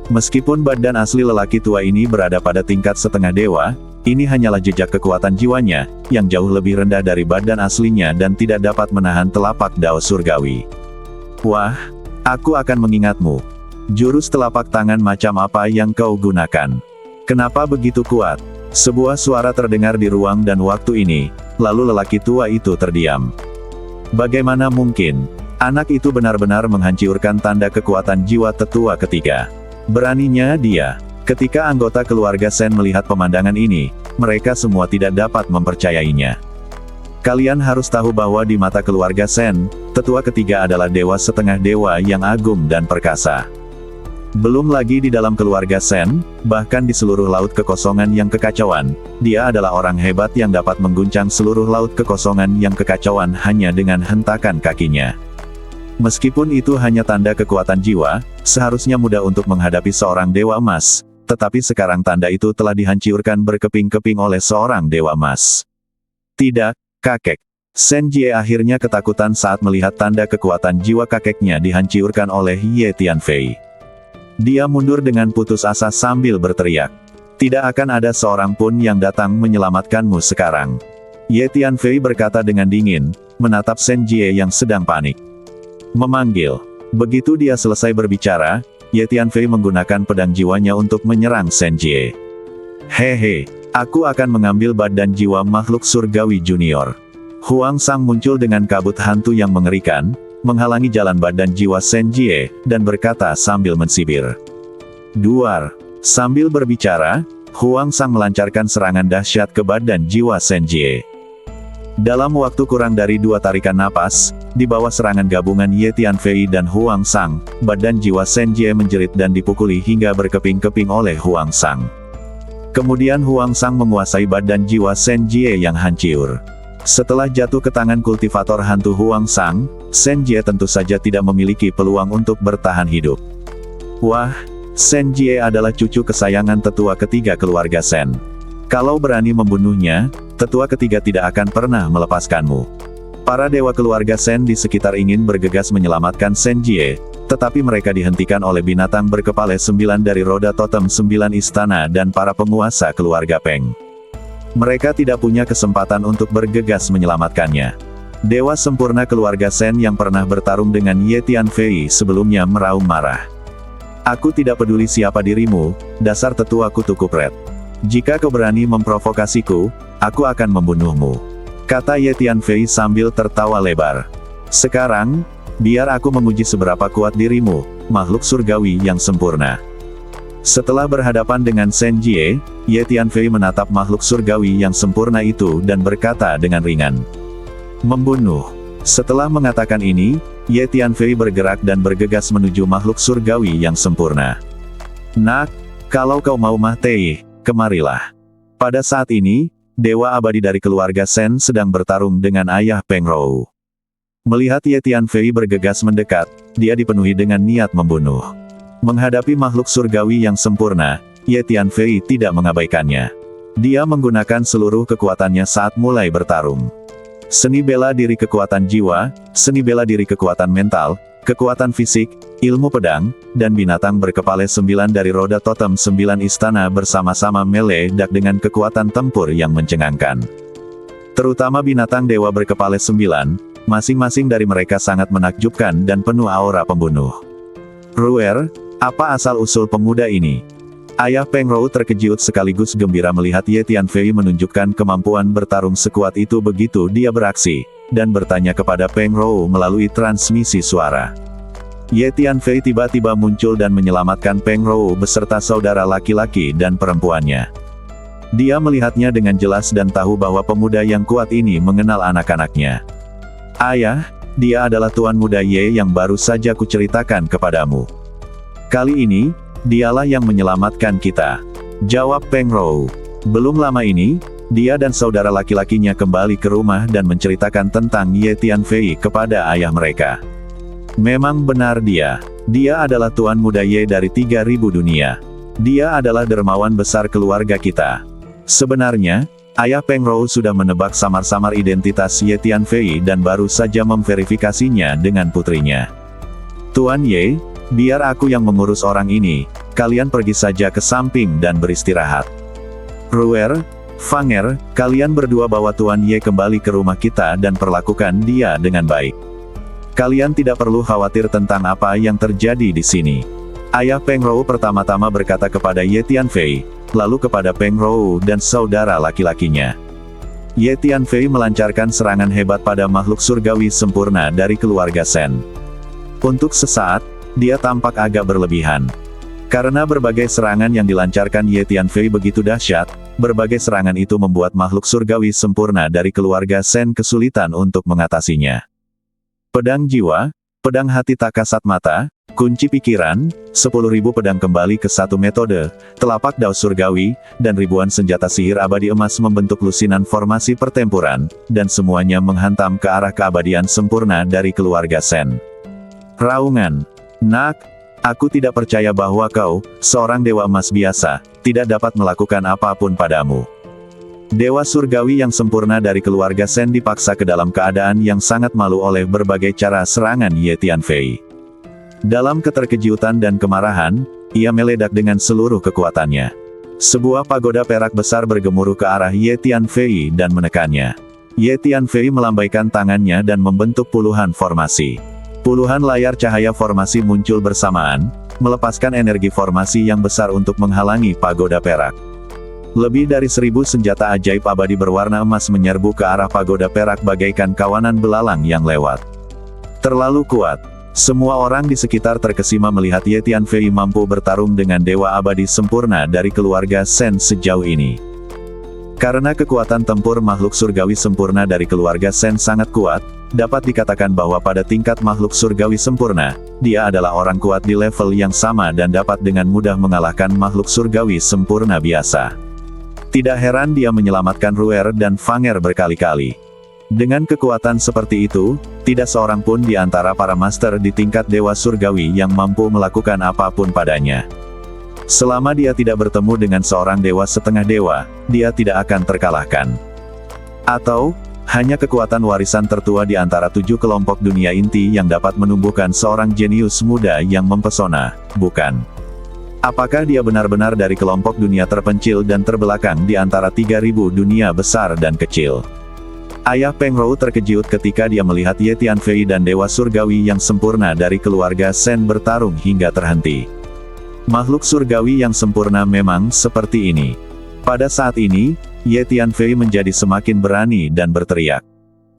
Meskipun badan asli lelaki tua ini berada pada tingkat setengah dewa, ini hanyalah jejak kekuatan jiwanya, yang jauh lebih rendah dari badan aslinya dan tidak dapat menahan telapak dao surgawi. Wah, aku akan mengingatmu. Jurus telapak tangan macam apa yang kau gunakan? Kenapa begitu kuat? Sebuah suara terdengar di ruang dan waktu ini, lalu lelaki tua itu terdiam. Bagaimana mungkin? Anak itu benar-benar menghancurkan tanda kekuatan jiwa tetua ketiga. Beraninya dia. Ketika anggota keluarga Shen melihat pemandangan ini, mereka semua tidak dapat mempercayainya. Kalian harus tahu bahwa di mata keluarga Shen, tetua ketiga adalah dewa setengah dewa yang agung dan perkasa. Belum lagi di dalam keluarga Shen, bahkan di seluruh laut kekosongan yang kekacauan, dia adalah orang hebat yang dapat mengguncang seluruh laut kekosongan yang kekacauan hanya dengan hentakan kakinya. Meskipun itu hanya tanda kekuatan jiwa, seharusnya mudah untuk menghadapi seorang dewa emas, tetapi sekarang tanda itu telah dihancurkan berkeping-keping oleh seorang dewa emas. Tidak, kakek. Shen Jie akhirnya ketakutan saat melihat tanda kekuatan jiwa kakeknya dihancurkan oleh Ye Tianfei. Dia mundur dengan putus asa sambil berteriak. Tidak akan ada seorang pun yang datang menyelamatkanmu sekarang. Ye Tianfei berkata dengan dingin, menatap Shen Jie yang sedang panik. Memanggil. Begitu dia selesai berbicara, Ye Tianfei menggunakan pedang jiwanya untuk menyerang Shen Jie. Hehe, aku akan mengambil badan jiwa makhluk surgawi junior. Huang Sang muncul dengan kabut hantu yang mengerikan, menghalangi jalan badan jiwa Shen Jie, dan berkata sambil mensibir. Duar. Sambil berbicara, Huang Sang melancarkan serangan dahsyat ke badan jiwa Shen Jie. Dalam waktu kurang dari 2 tarikan napas, di bawah serangan gabungan Ye Tianfei dan Huang Sang, badan jiwa Shen Jie menjerit dan dipukuli hingga berkeping-keping oleh Huang Sang. Kemudian Huang Sang menguasai badan jiwa Shen Jie yang hancur. Setelah jatuh ke tangan kultivator hantu Huang Sang, Shen Jie tentu saja tidak memiliki peluang untuk bertahan hidup. Wah, Shen Jie adalah cucu kesayangan tetua ketiga keluarga Shen. Kalau berani membunuhnya, tetua ketiga tidak akan pernah melepaskanmu. Para dewa keluarga Shen di sekitar ingin bergegas menyelamatkan Shen Jie, tetapi mereka dihentikan oleh binatang berkepala 9 dari roda totem 9 istana dan para penguasa keluarga Peng. Mereka tidak punya kesempatan untuk bergegas menyelamatkannya. Dewa sempurna keluarga Shen yang pernah bertarung dengan Ye Tianfei sebelumnya meraung marah. Aku tidak peduli siapa dirimu, dasar tetua kutu kupret. Jika kau berani memprovokasiku, aku akan membunuhmu, kata Ye Tianfei sambil tertawa lebar. Sekarang, biar aku menguji seberapa kuat dirimu, makhluk surgawi yang sempurna. Setelah berhadapan dengan Shen Jie, Ye Tianfei menatap makhluk surgawi yang sempurna itu dan berkata dengan ringan, "Membunuh." Setelah mengatakan ini, Ye Tianfei bergerak dan bergegas menuju makhluk surgawi yang sempurna. "Nak, kalau kau mau mati, kemarilah." Pada saat ini, Dewa Abadi dari keluarga Shen sedang bertarung dengan ayah Peng Rou. Melihat Ye Tianfei bergegas mendekat, dia dipenuhi dengan niat membunuh. Menghadapi makhluk surgawi yang sempurna, Ye Tianfei tidak mengabaikannya. Dia menggunakan seluruh kekuatannya saat mulai bertarung. Seni bela diri kekuatan jiwa, seni bela diri kekuatan mental, kekuatan fisik, ilmu pedang, dan binatang berkepala 9 dari roda totem 9 istana bersama-sama meledak dengan kekuatan tempur yang mencengangkan. Terutama binatang dewa berkepala 9, masing-masing dari mereka sangat menakjubkan dan penuh aura pembunuh. "Ruer, apa asal-usul pemuda ini?" Ayah Peng Rou terkejut sekaligus gembira melihat Ye Tianfei menunjukkan kemampuan bertarung sekuat itu begitu dia beraksi, dan bertanya kepada Peng Rou melalui transmisi suara. Ye Tianfei tiba-tiba muncul dan menyelamatkan Peng Rou beserta saudara laki-laki dan perempuannya. Dia melihatnya dengan jelas dan tahu bahwa pemuda yang kuat ini mengenal anak-anaknya. "Ayah, dia adalah Tuan Muda Ye yang baru saja kuceritakan kepadamu. Kali ini, dialah yang menyelamatkan kita," jawab Peng Rou. Belum lama ini, dia dan saudara laki-lakinya kembali ke rumah dan menceritakan tentang Ye Tianfei kepada ayah mereka. Memang benar dia adalah Tuan Muda Ye dari 3000 dunia. Dia adalah dermawan besar keluarga kita. Sebenarnya, ayah Peng Rou sudah menebak samar-samar identitas Ye Tianfei dan baru saja memverifikasinya dengan putrinya. "Tuan Ye, biar aku yang mengurus orang ini, kalian pergi saja ke samping dan beristirahat. Ruer, Fanger, kalian berdua bawa Tuan Ye kembali ke rumah kita dan perlakukan dia dengan baik. Kalian tidak perlu khawatir tentang apa yang terjadi di sini." Ayah Peng Rou pertama-tama berkata kepada Ye Tianfei, lalu kepada Peng Rou dan saudara laki-lakinya. Ye Tianfei melancarkan serangan hebat pada makhluk surgawi sempurna dari keluarga Shen. Untuk sesaat, dia tampak agak berlebihan. Karena berbagai serangan yang dilancarkan Ye Tianfei begitu dahsyat, berbagai serangan itu membuat makhluk surgawi sempurna dari keluarga Shen kesulitan untuk mengatasinya. Pedang jiwa, pedang hati tak kasat mata, kunci pikiran, 10.000 pedang kembali ke satu metode, telapak daus surgawi, dan ribuan senjata sihir abadi emas membentuk lusinan formasi pertempuran, dan semuanya menghantam ke arah keabadian sempurna dari keluarga Shen. Raungan. "Nak, aku tidak percaya bahwa kau, seorang dewa emas biasa, tidak dapat melakukan apapun padamu." Dewa surgawi yang sempurna dari keluarga Shen dipaksa ke dalam keadaan yang sangat malu oleh berbagai cara serangan Ye Tianfei. Dalam keterkejutan dan kemarahan, ia meledak dengan seluruh kekuatannya. Sebuah pagoda perak besar bergemuruh ke arah Ye Tianfei dan menekannya. Ye Tianfei melambaikan tangannya dan membentuk puluhan formasi. Puluhan layar cahaya formasi muncul bersamaan, melepaskan energi formasi yang besar untuk menghalangi pagoda perak. Lebih dari 1000 senjata ajaib abadi berwarna emas menyerbu ke arah pagoda perak bagaikan kawanan belalang yang lewat. Terlalu kuat. Semua orang di sekitar terkesima melihat Ye Tianfei mampu bertarung dengan dewa abadi sempurna dari keluarga Shen sejauh ini. Karena kekuatan tempur makhluk surgawi sempurna dari keluarga Shen sangat kuat, dapat dikatakan bahwa pada tingkat makhluk surgawi sempurna, dia adalah orang kuat di level yang sama dan dapat dengan mudah mengalahkan makhluk surgawi sempurna biasa. Tidak heran dia menyelamatkan Ruer dan Fanger berkali-kali. Dengan kekuatan seperti itu, tidak seorang pun di antara para master di tingkat dewa surgawi yang mampu melakukan apapun padanya. Selama dia tidak bertemu dengan seorang dewa setengah dewa, dia tidak akan terkalahkan. Atau, hanya kekuatan warisan tertua di antara 7 kelompok dunia inti yang dapat menumbuhkan seorang jenius muda yang mempesona, bukan? Apakah dia benar-benar dari kelompok dunia terpencil dan terbelakang di antara 3000 dunia besar dan kecil? Ayah Peng Rou terkejut ketika dia melihat Ye Tianfei dan dewa surgawi yang sempurna dari keluarga Shen bertarung hingga terhenti. Makhluk surgawi yang sempurna memang seperti ini. Pada saat ini, Ye Tianfei menjadi semakin berani dan berteriak.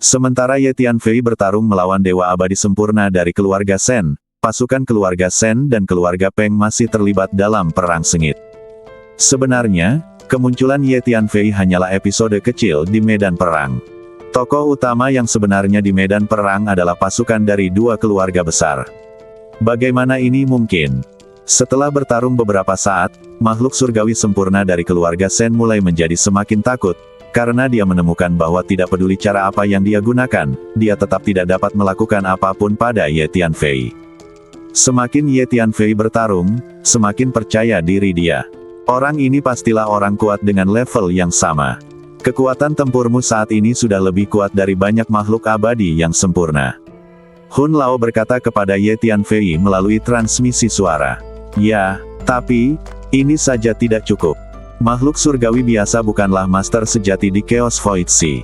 Sementara Ye Tianfei bertarung melawan Dewa Abadi Sempurna dari keluarga Shen, pasukan keluarga Shen dan keluarga Peng masih terlibat dalam perang sengit. Sebenarnya, kemunculan Ye Tianfei hanyalah episode kecil di medan perang. Tokoh utama yang sebenarnya di medan perang adalah pasukan dari dua keluarga besar. Bagaimana ini mungkin? Setelah bertarung beberapa saat, makhluk surgawi sempurna dari keluarga Shen mulai menjadi semakin takut, karena dia menemukan bahwa tidak peduli cara apa yang dia gunakan, dia tetap tidak dapat melakukan apapun pada Ye Tianfei. Semakin Ye Tianfei bertarung, semakin percaya diri dia. Orang ini pastilah orang kuat dengan level yang sama. Kekuatan tempurmu saat ini sudah lebih kuat dari banyak makhluk abadi yang sempurna. Hun Lao berkata kepada Ye Tianfei melalui transmisi suara. Ya, tapi, ini saja tidak cukup. Makhluk surgawi biasa bukanlah master sejati di Chaos Void Sea.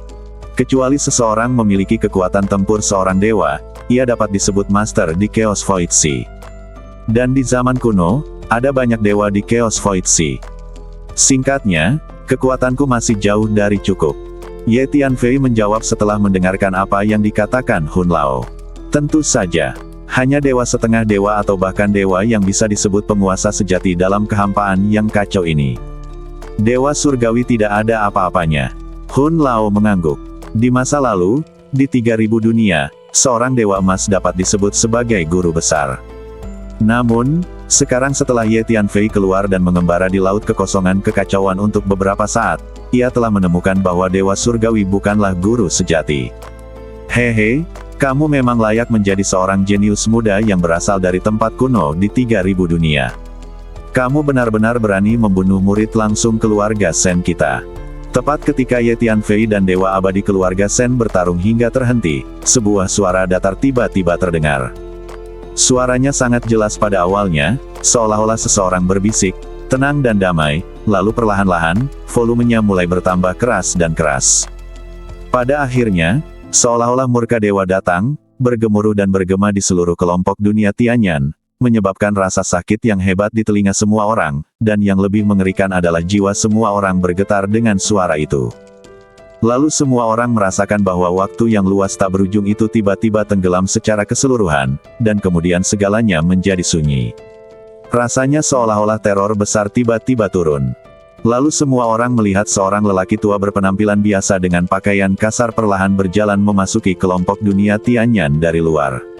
Kecuali seseorang memiliki kekuatan tempur seorang dewa, ia dapat disebut master di Chaos Void Sea. Dan di zaman kuno, ada banyak dewa di Chaos Void Sea. Singkatnya, kekuatanku masih jauh dari cukup. Ye Tianfei menjawab setelah mendengarkan apa yang dikatakan Hun Lao. Tentu saja, hanya dewa setengah dewa atau bahkan dewa yang bisa disebut penguasa sejati dalam kehampaan yang kacau ini. Dewa surgawi tidak ada apa-apanya. Hun Lao mengangguk. Di masa lalu, di 3000 dunia, seorang dewa emas dapat disebut sebagai guru besar. Namun, sekarang setelah Ye Tianfei keluar dan mengembara di laut kekosongan kekacauan untuk beberapa saat, ia telah menemukan bahwa dewa surgawi bukanlah guru sejati. Hehe, kamu memang layak menjadi seorang jenius muda yang berasal dari tempat kuno di 3000 dunia. Kamu benar-benar berani membunuh murid langsung keluarga Shen kita. Tepat ketika Ye Tianfei dan dewa abadi keluarga Shen bertarung hingga terhenti, sebuah suara datar tiba-tiba terdengar. Suaranya sangat jelas pada awalnya, seolah-olah seseorang berbisik, tenang dan damai, lalu perlahan-lahan, volumenya mulai bertambah keras dan keras. Pada akhirnya, seolah-olah murka dewa datang, bergemuruh dan bergema di seluruh kelompok dunia Tianyan, menyebabkan rasa sakit yang hebat di telinga semua orang, dan yang lebih mengerikan adalah jiwa semua orang bergetar dengan suara itu. Lalu semua orang merasakan bahwa waktu yang luas tak berujung itu tiba-tiba tenggelam secara keseluruhan, dan kemudian segalanya menjadi sunyi. Rasanya seolah-olah teror besar tiba-tiba turun. Lalu semua orang melihat seorang lelaki tua berpenampilan biasa dengan pakaian kasar perlahan berjalan memasuki kelompok dunia Tianyan dari luar.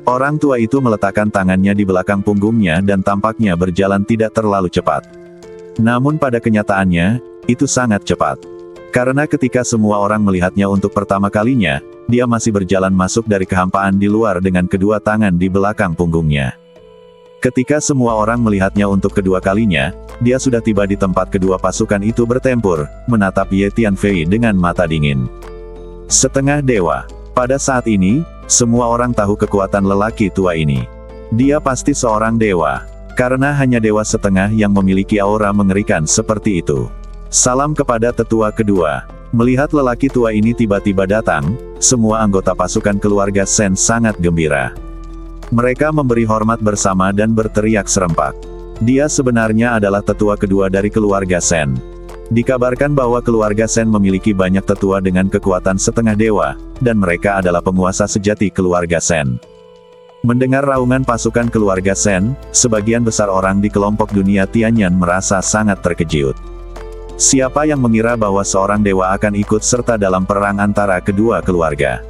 Orang tua itu meletakkan tangannya di belakang punggungnya dan tampaknya berjalan tidak terlalu cepat. Namun pada kenyataannya, itu sangat cepat. Karena ketika semua orang melihatnya untuk pertama kalinya, dia masih berjalan masuk dari kehampaan di luar dengan kedua tangan di belakang punggungnya. Ketika semua orang melihatnya untuk kedua kalinya, dia sudah tiba di tempat kedua pasukan itu bertempur, menatap Ye Tianfei dengan mata dingin. Setengah dewa. Pada saat ini, semua orang tahu kekuatan lelaki tua ini. Dia pasti seorang dewa. Karena hanya dewa setengah yang memiliki aura mengerikan seperti itu. Salam kepada tetua kedua. Melihat lelaki tua ini tiba-tiba datang, semua anggota pasukan keluarga Shen sangat gembira. Mereka memberi hormat bersama dan berteriak serempak. Dia sebenarnya adalah tetua kedua dari keluarga Shen. Dikabarkan bahwa keluarga Shen memiliki banyak tetua dengan kekuatan setengah dewa, dan mereka adalah penguasa sejati keluarga Shen. Mendengar raungan pasukan keluarga Shen, sebagian besar orang di kelompok dunia Tianyan merasa sangat terkejut. Siapa yang mengira bahwa seorang dewa akan ikut serta dalam perang antara kedua keluarga?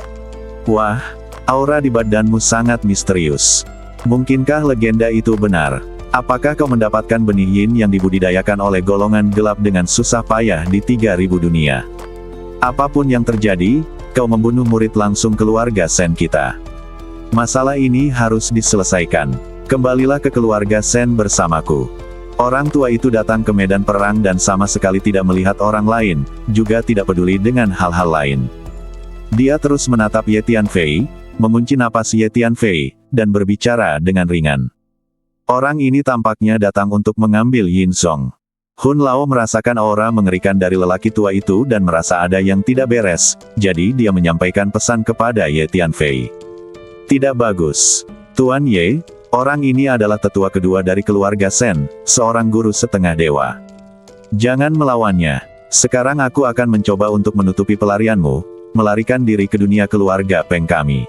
Wah, aura di badanmu sangat misterius. Mungkinkah legenda itu benar? Apakah kau mendapatkan benih yin yang dibudidayakan oleh golongan gelap dengan susah payah di 3000 dunia? Apapun yang terjadi, kau membunuh murid langsung keluarga Shen kita. Masalah ini harus diselesaikan. Kembalilah ke keluarga Shen bersamaku. Orang tua itu datang ke medan perang dan sama sekali tidak melihat orang lain, juga tidak peduli dengan hal-hal lain. Dia terus menatap Ye Tianfei, mengunci napas Ye Tianfei, dan berbicara dengan ringan. Orang ini tampaknya datang untuk mengambil Yin Song. Hun Lao merasakan aura mengerikan dari lelaki tua itu dan merasa ada yang tidak beres, jadi dia menyampaikan pesan kepada Ye Tianfei. Tidak bagus. Tuan Ye, orang ini adalah tetua kedua dari keluarga Shen, seorang guru setengah dewa. Jangan melawannya. Sekarang aku akan mencoba untuk menutupi pelarianmu, melarikan diri ke dunia keluarga Peng kami.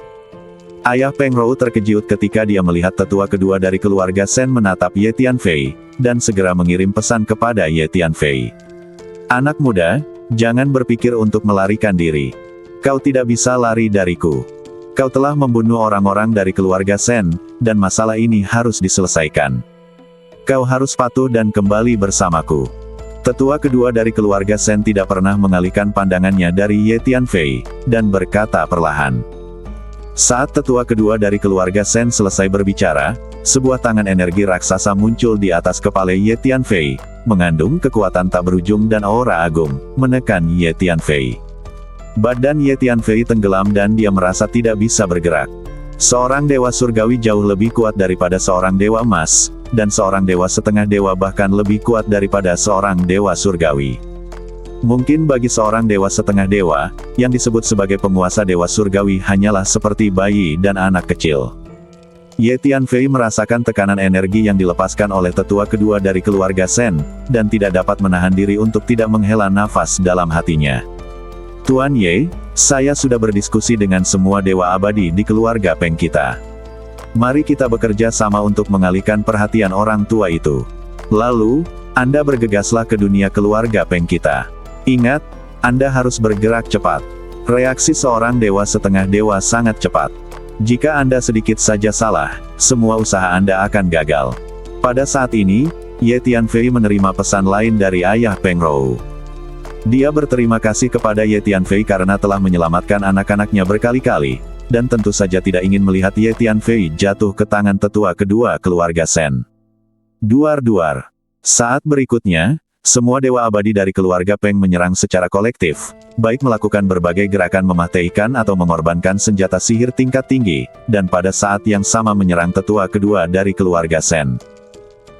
Ayah Peng Rou terkejut ketika dia melihat tetua kedua dari keluarga Shen menatap Ye Tianfei, dan segera mengirim pesan kepada Ye Tianfei. Anak muda, jangan berpikir untuk melarikan diri. Kau tidak bisa lari dariku. Kau telah membunuh orang-orang dari keluarga Shen, dan masalah ini harus diselesaikan. Kau harus patuh dan kembali bersamaku. Tetua kedua dari keluarga Shen tidak pernah mengalihkan pandangannya dari Ye Tianfei, dan berkata perlahan. Saat tetua kedua dari keluarga Shen selesai berbicara, sebuah tangan energi raksasa muncul di atas kepala Ye Tianfei, mengandung kekuatan tak berujung dan aura agung, menekan Ye Tianfei. Badan Ye Tianfei tenggelam dan dia merasa tidak bisa bergerak. Seorang dewa surgawi jauh lebih kuat daripada seorang dewa emas, dan seorang dewa setengah dewa bahkan lebih kuat daripada seorang dewa surgawi. Mungkin bagi seorang dewa setengah dewa, yang disebut sebagai penguasa dewa surgawi hanyalah seperti bayi dan anak kecil. Ye Tianfei merasakan tekanan energi yang dilepaskan oleh tetua kedua dari keluarga Shen, dan tidak dapat menahan diri untuk tidak menghela nafas dalam hatinya. Tuan Ye, saya sudah berdiskusi dengan semua dewa abadi di keluarga Peng kita. Mari kita bekerja sama untuk mengalihkan perhatian orang tua itu. Lalu, Anda bergegaslah ke dunia keluarga Peng kita. Ingat, Anda harus bergerak cepat. Reaksi seorang dewa setengah dewa sangat cepat. Jika Anda sedikit saja salah, semua usaha Anda akan gagal. Pada saat ini, Ye Tianfei menerima pesan lain dari ayah Peng Rou. Dia berterima kasih kepada Ye Tianfei karena telah menyelamatkan anak-anaknya berkali-kali, dan tentu saja tidak ingin melihat Ye Tianfei jatuh ke tangan tetua kedua keluarga Shen. Duar-duar. Saat berikutnya, semua dewa abadi dari keluarga Peng menyerang secara kolektif, baik melakukan berbagai gerakan mematikan atau mengorbankan senjata sihir tingkat tinggi, dan pada saat yang sama menyerang tetua kedua dari keluarga Shen.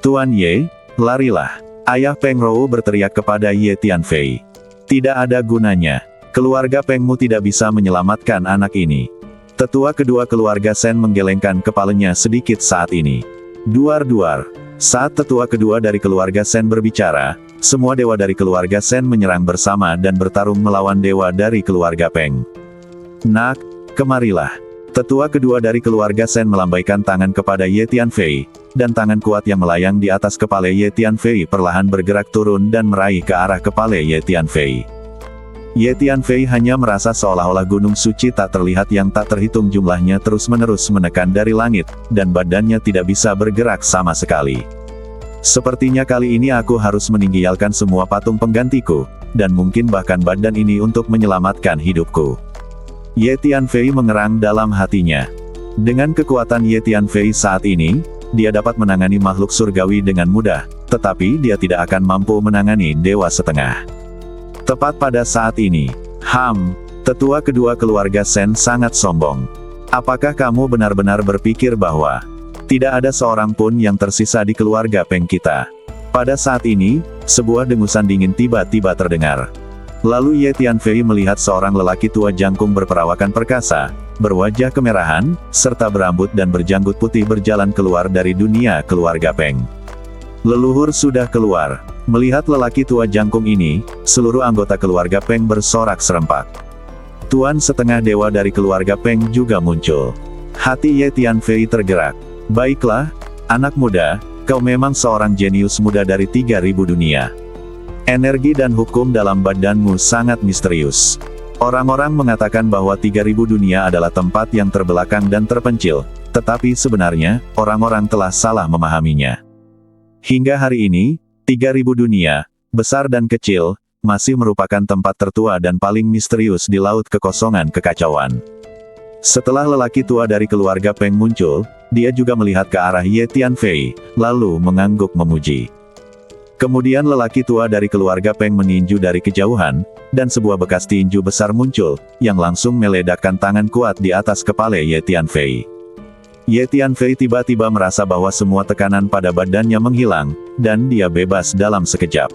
Tuan Ye, larilah. Ayah Peng Rou berteriak kepada Ye Tianfei. Tidak ada gunanya. Keluarga Pengmu tidak bisa menyelamatkan anak ini. Tetua kedua keluarga Shen menggelengkan kepalanya sedikit saat ini. Duar-duar. Saat tetua kedua dari keluarga Shen berbicara, semua dewa dari keluarga Shen menyerang bersama dan bertarung melawan dewa dari keluarga Peng. Nak, kemarilah. Tetua kedua dari keluarga Shen melambaikan tangan kepada Ye Tianfei, dan tangan kuat yang melayang di atas kepala Ye Tianfei perlahan bergerak turun dan meraih ke arah kepala Ye Tianfei. Ye Tianfei hanya merasa seolah-olah gunung suci tak terlihat yang tak terhitung jumlahnya terus-menerus menekan dari langit, dan badannya tidak bisa bergerak sama sekali. Sepertinya kali ini aku harus meninggalkan semua patung penggantiku, dan mungkin bahkan badan ini untuk menyelamatkan hidupku. Ye Tianfei mengerang dalam hatinya. Dengan kekuatan Ye Tianfei saat ini, dia dapat menangani makhluk surgawi dengan mudah, tetapi dia tidak akan mampu menangani dewa setengah. Tepat pada saat ini, tetua kedua keluarga Shen sangat sombong. Apakah kamu benar-benar berpikir bahwa tidak ada seorang pun yang tersisa di keluarga Peng kita? Pada saat ini, sebuah dengusan dingin tiba-tiba terdengar. Lalu Ye Tianfei melihat seorang lelaki tua jangkung berperawakan perkasa, berwajah kemerahan, serta berambut dan berjanggut putih berjalan keluar dari dunia keluarga Peng. Leluhur sudah keluar. Melihat lelaki tua jangkung ini, seluruh anggota keluarga Peng bersorak serempak. Tuan setengah dewa dari keluarga Peng juga muncul. Hati Ye Tianfei tergerak. Baiklah, anak muda, kau memang seorang jenius muda dari 3000 dunia. Energi dan hukum dalam badanmu sangat misterius. Orang-orang mengatakan bahwa 3000 dunia adalah tempat yang terbelakang dan terpencil, tetapi sebenarnya, orang-orang telah salah memahaminya. Hingga hari ini, 3000 dunia, besar dan kecil, masih merupakan tempat tertua dan paling misterius di laut kekosongan kekacauan. Setelah lelaki tua dari keluarga Peng muncul, dia juga melihat ke arah Ye Tianfei, lalu mengangguk memuji. Kemudian lelaki tua dari keluarga Peng meninju dari kejauhan, dan sebuah bekas tinju besar muncul, yang langsung meledakkan tangan kuat di atas kepala Ye Tianfei. Ye Tianfei tiba-tiba merasa bahwa semua tekanan pada badannya menghilang, dan dia bebas dalam sekejap.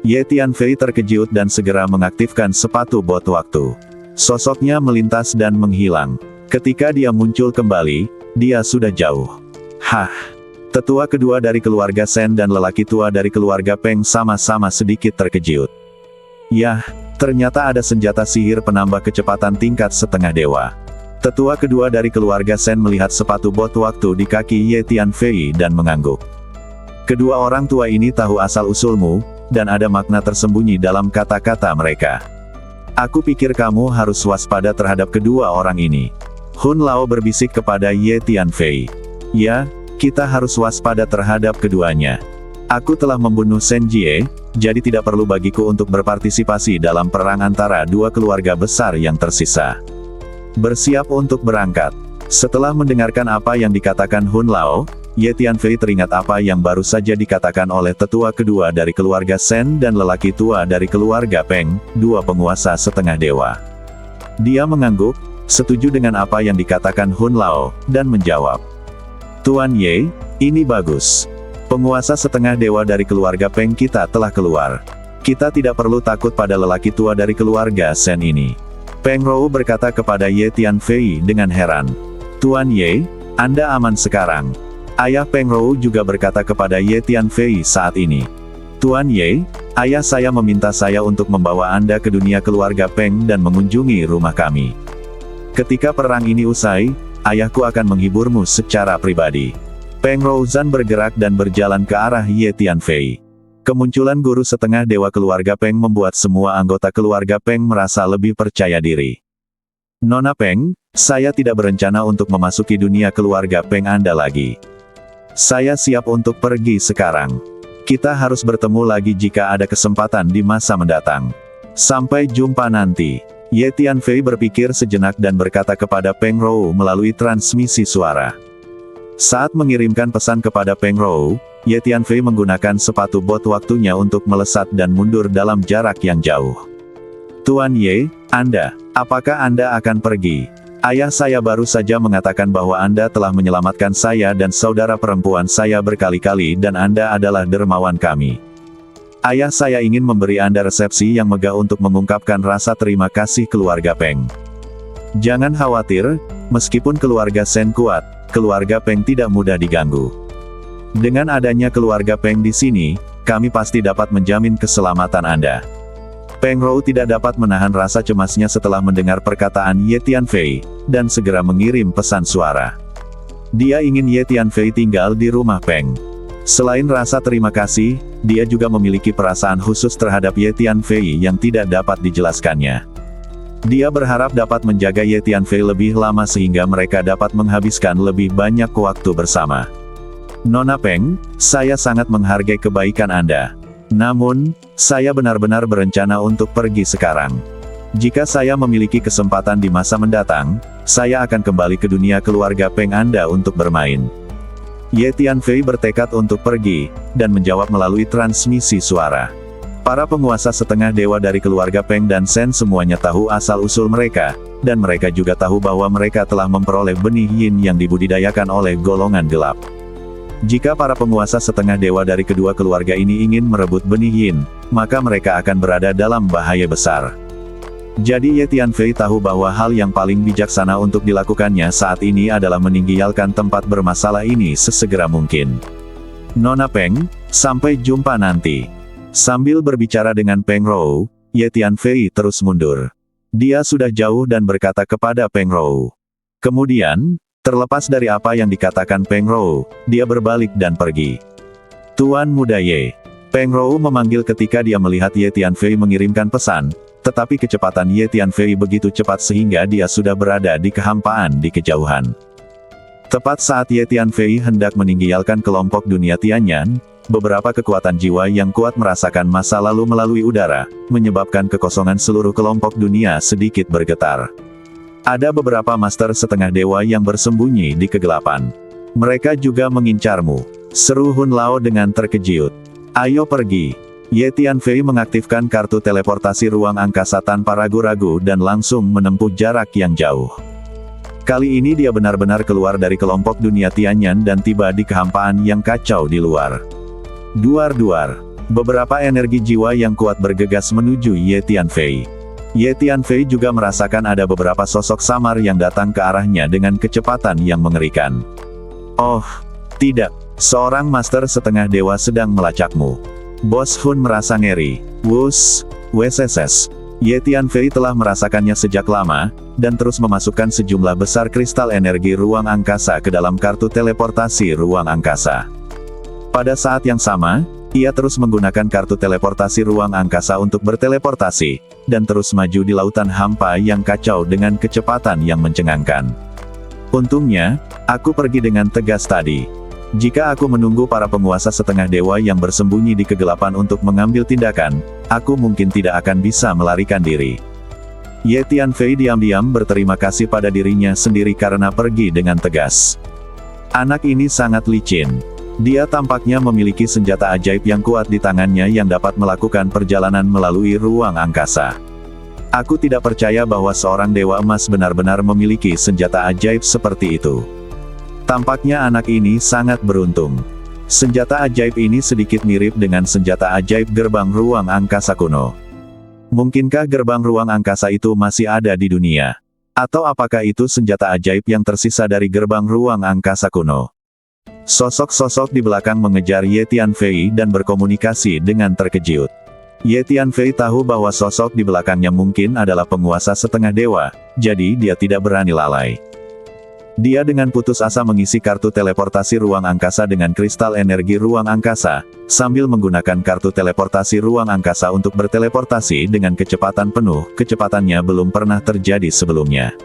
Ye Tianfei terkejut dan segera mengaktifkan sepatu bot waktu. Sosoknya melintas dan menghilang. Ketika dia muncul kembali, dia sudah jauh. Tetua kedua dari keluarga Shen dan lelaki tua dari keluarga Peng sama-sama sedikit terkejut. Yah, Ternyata ada senjata sihir penambah kecepatan tingkat setengah dewa. Tetua kedua dari keluarga Shen melihat sepatu bot waktu di kaki Ye Tianfei dan mengangguk. Kedua orang tua ini tahu asal-usulmu, dan ada makna tersembunyi dalam kata-kata mereka. Aku pikir kamu harus waspada terhadap kedua orang ini. Hun Lao berbisik kepada Ye Tianfei. Ya, kita harus waspada terhadap keduanya. Aku telah membunuh Shen Jie, jadi tidak perlu bagiku untuk berpartisipasi dalam perang antara dua keluarga besar yang tersisa. Bersiap untuk berangkat. Setelah mendengarkan apa yang dikatakan Hun Lao, Ye Tianfei teringat apa yang baru saja dikatakan oleh tetua kedua dari keluarga Shen dan lelaki tua dari keluarga Peng, dua penguasa setengah dewa. Dia mengangguk, setuju dengan apa yang dikatakan Hun Lao, dan menjawab. Tuan Ye, ini bagus. Penguasa setengah dewa dari keluarga Peng kita telah keluar. Kita tidak perlu takut pada lelaki tua dari keluarga Shen ini. Peng Rou berkata kepada Ye Tianfei dengan heran. Tuan Ye, Anda aman sekarang. Ayah Peng Rou juga berkata kepada Ye Tianfei saat ini. Tuan Ye, ayah saya meminta saya untuk membawa Anda ke dunia keluarga Peng dan mengunjungi rumah kami. Ketika perang ini usai, ayahku akan menghiburmu secara pribadi. Peng Rouzan bergerak dan berjalan ke arah Ye Tianfei. Kemunculan guru setengah dewa keluarga Peng membuat semua anggota keluarga Peng merasa lebih percaya diri. Nona Peng, saya tidak berencana untuk memasuki dunia keluarga Peng Anda lagi. Saya siap untuk pergi sekarang. Kita harus bertemu lagi jika ada kesempatan di masa mendatang. Sampai jumpa nanti. Ye Tianfei berpikir sejenak dan berkata kepada Peng Rou melalui transmisi suara. Saat mengirimkan pesan kepada Peng Rou, Ye Tianfei menggunakan sepatu bot waktunya untuk melesat dan mundur dalam jarak yang jauh. Tuan Ye, apakah Anda akan pergi? Ayah saya baru saja mengatakan bahwa Anda telah menyelamatkan saya dan saudara perempuan saya berkali-kali dan Anda adalah dermawan kami. Ayah saya ingin memberi Anda resepsi yang megah untuk mengungkapkan rasa terima kasih keluarga Peng. Jangan khawatir, meskipun keluarga Shen kuat, keluarga Peng tidak mudah diganggu. Dengan adanya keluarga Peng di sini, kami pasti dapat menjamin keselamatan Anda. Peng Rou tidak dapat menahan rasa cemasnya setelah mendengar perkataan Ye Tianfei, dan segera mengirim pesan suara. Dia ingin Ye Tianfei tinggal di rumah Peng. Selain rasa terima kasih, dia juga memiliki perasaan khusus terhadap Ye Tianfei yang tidak dapat dijelaskannya. Dia berharap dapat menjaga Ye Tianfei lebih lama sehingga mereka dapat menghabiskan lebih banyak waktu bersama. Nona Peng, saya sangat menghargai kebaikan Anda. Namun, saya benar-benar berencana untuk pergi sekarang. Jika saya memiliki kesempatan di masa mendatang, saya akan kembali ke dunia keluarga Peng Anda untuk bermain. Ye Tianfei bertekad untuk pergi, dan menjawab melalui transmisi suara. Para penguasa setengah dewa dari keluarga Peng dan Shen semuanya tahu asal-usul mereka, dan mereka juga tahu bahwa mereka telah memperoleh benih yin yang dibudidayakan oleh golongan gelap. Jika para penguasa setengah dewa dari kedua keluarga ini ingin merebut benih yin, maka mereka akan berada dalam bahaya besar. Jadi Ye Tianfei tahu bahwa hal yang paling bijaksana untuk dilakukannya saat ini adalah meninggalkan tempat bermasalah ini sesegera mungkin. Nona Peng, sampai jumpa nanti. Sambil berbicara dengan Peng Rou, Ye Tianfei terus mundur. Dia sudah jauh dan berkata kepada Peng Rou. Kemudian, terlepas dari apa yang dikatakan Peng Rou, dia berbalik dan pergi. Tuan Muda Ye. Peng Rou memanggil ketika dia melihat Ye Tianfei mengirimkan pesan, tetapi kecepatan Ye Tianfei begitu cepat sehingga dia sudah berada di kehampaan di kejauhan. Tepat saat Ye Tianfei hendak meninggalkan kelompok dunia Tianyan, beberapa kekuatan jiwa yang kuat merasakan masa lalu melalui udara, menyebabkan kekosongan seluruh kelompok dunia sedikit bergetar. Ada beberapa master setengah dewa yang bersembunyi di kegelapan. Mereka juga mengincarmu, seru Hun Lao dengan terkejut. Ayo pergi. Ye Tianfei mengaktifkan kartu teleportasi ruang angkasa tanpa ragu-ragu dan langsung menempuh jarak yang jauh. Kali ini dia benar-benar keluar dari kelompok dunia Tianyan dan tiba di kehampaan yang kacau di luar. Duar-duar. Beberapa energi jiwa yang kuat bergegas menuju Ye Tianfei. Ye Tianfei juga merasakan ada beberapa sosok samar yang datang ke arahnya dengan kecepatan yang mengerikan. Oh, tidak. Seorang master setengah dewa sedang melacakmu. Bos Hun merasa ngeri. Wus, WSS. Ye Tianfei telah merasakannya sejak lama, dan terus memasukkan sejumlah besar kristal energi ruang angkasa ke dalam kartu teleportasi ruang angkasa. Pada saat yang sama, ia terus menggunakan kartu teleportasi ruang angkasa untuk berteleportasi, dan terus maju di lautan hampa yang kacau dengan kecepatan yang mencengangkan. Untungnya, aku pergi dengan tegas tadi. Jika aku menunggu para penguasa setengah dewa yang bersembunyi di kegelapan untuk mengambil tindakan, aku mungkin tidak akan bisa melarikan diri. Ye Tianfei diam-diam berterima kasih pada dirinya sendiri karena pergi dengan tegas. Anak ini sangat licin. Dia tampaknya memiliki senjata ajaib yang kuat di tangannya yang dapat melakukan perjalanan melalui ruang angkasa. Aku tidak percaya bahwa seorang dewa emas benar-benar memiliki senjata ajaib seperti itu. Tampaknya anak ini sangat beruntung. Senjata ajaib ini sedikit mirip dengan senjata ajaib gerbang ruang angkasa kuno. Mungkinkah gerbang ruang angkasa itu masih ada di dunia? Atau apakah itu senjata ajaib yang tersisa dari gerbang ruang angkasa kuno? Sosok-sosok di belakang mengejar Ye Tianfei dan berkomunikasi dengan terkejut. Ye Tianfei tahu bahwa sosok di belakangnya mungkin adalah penguasa setengah dewa, jadi dia tidak berani lalai. Dia dengan putus asa mengisi kartu teleportasi ruang angkasa dengan kristal energi ruang angkasa, sambil menggunakan kartu teleportasi ruang angkasa untuk berteleportasi dengan kecepatan penuh. Kecepatannya belum pernah terjadi sebelumnya.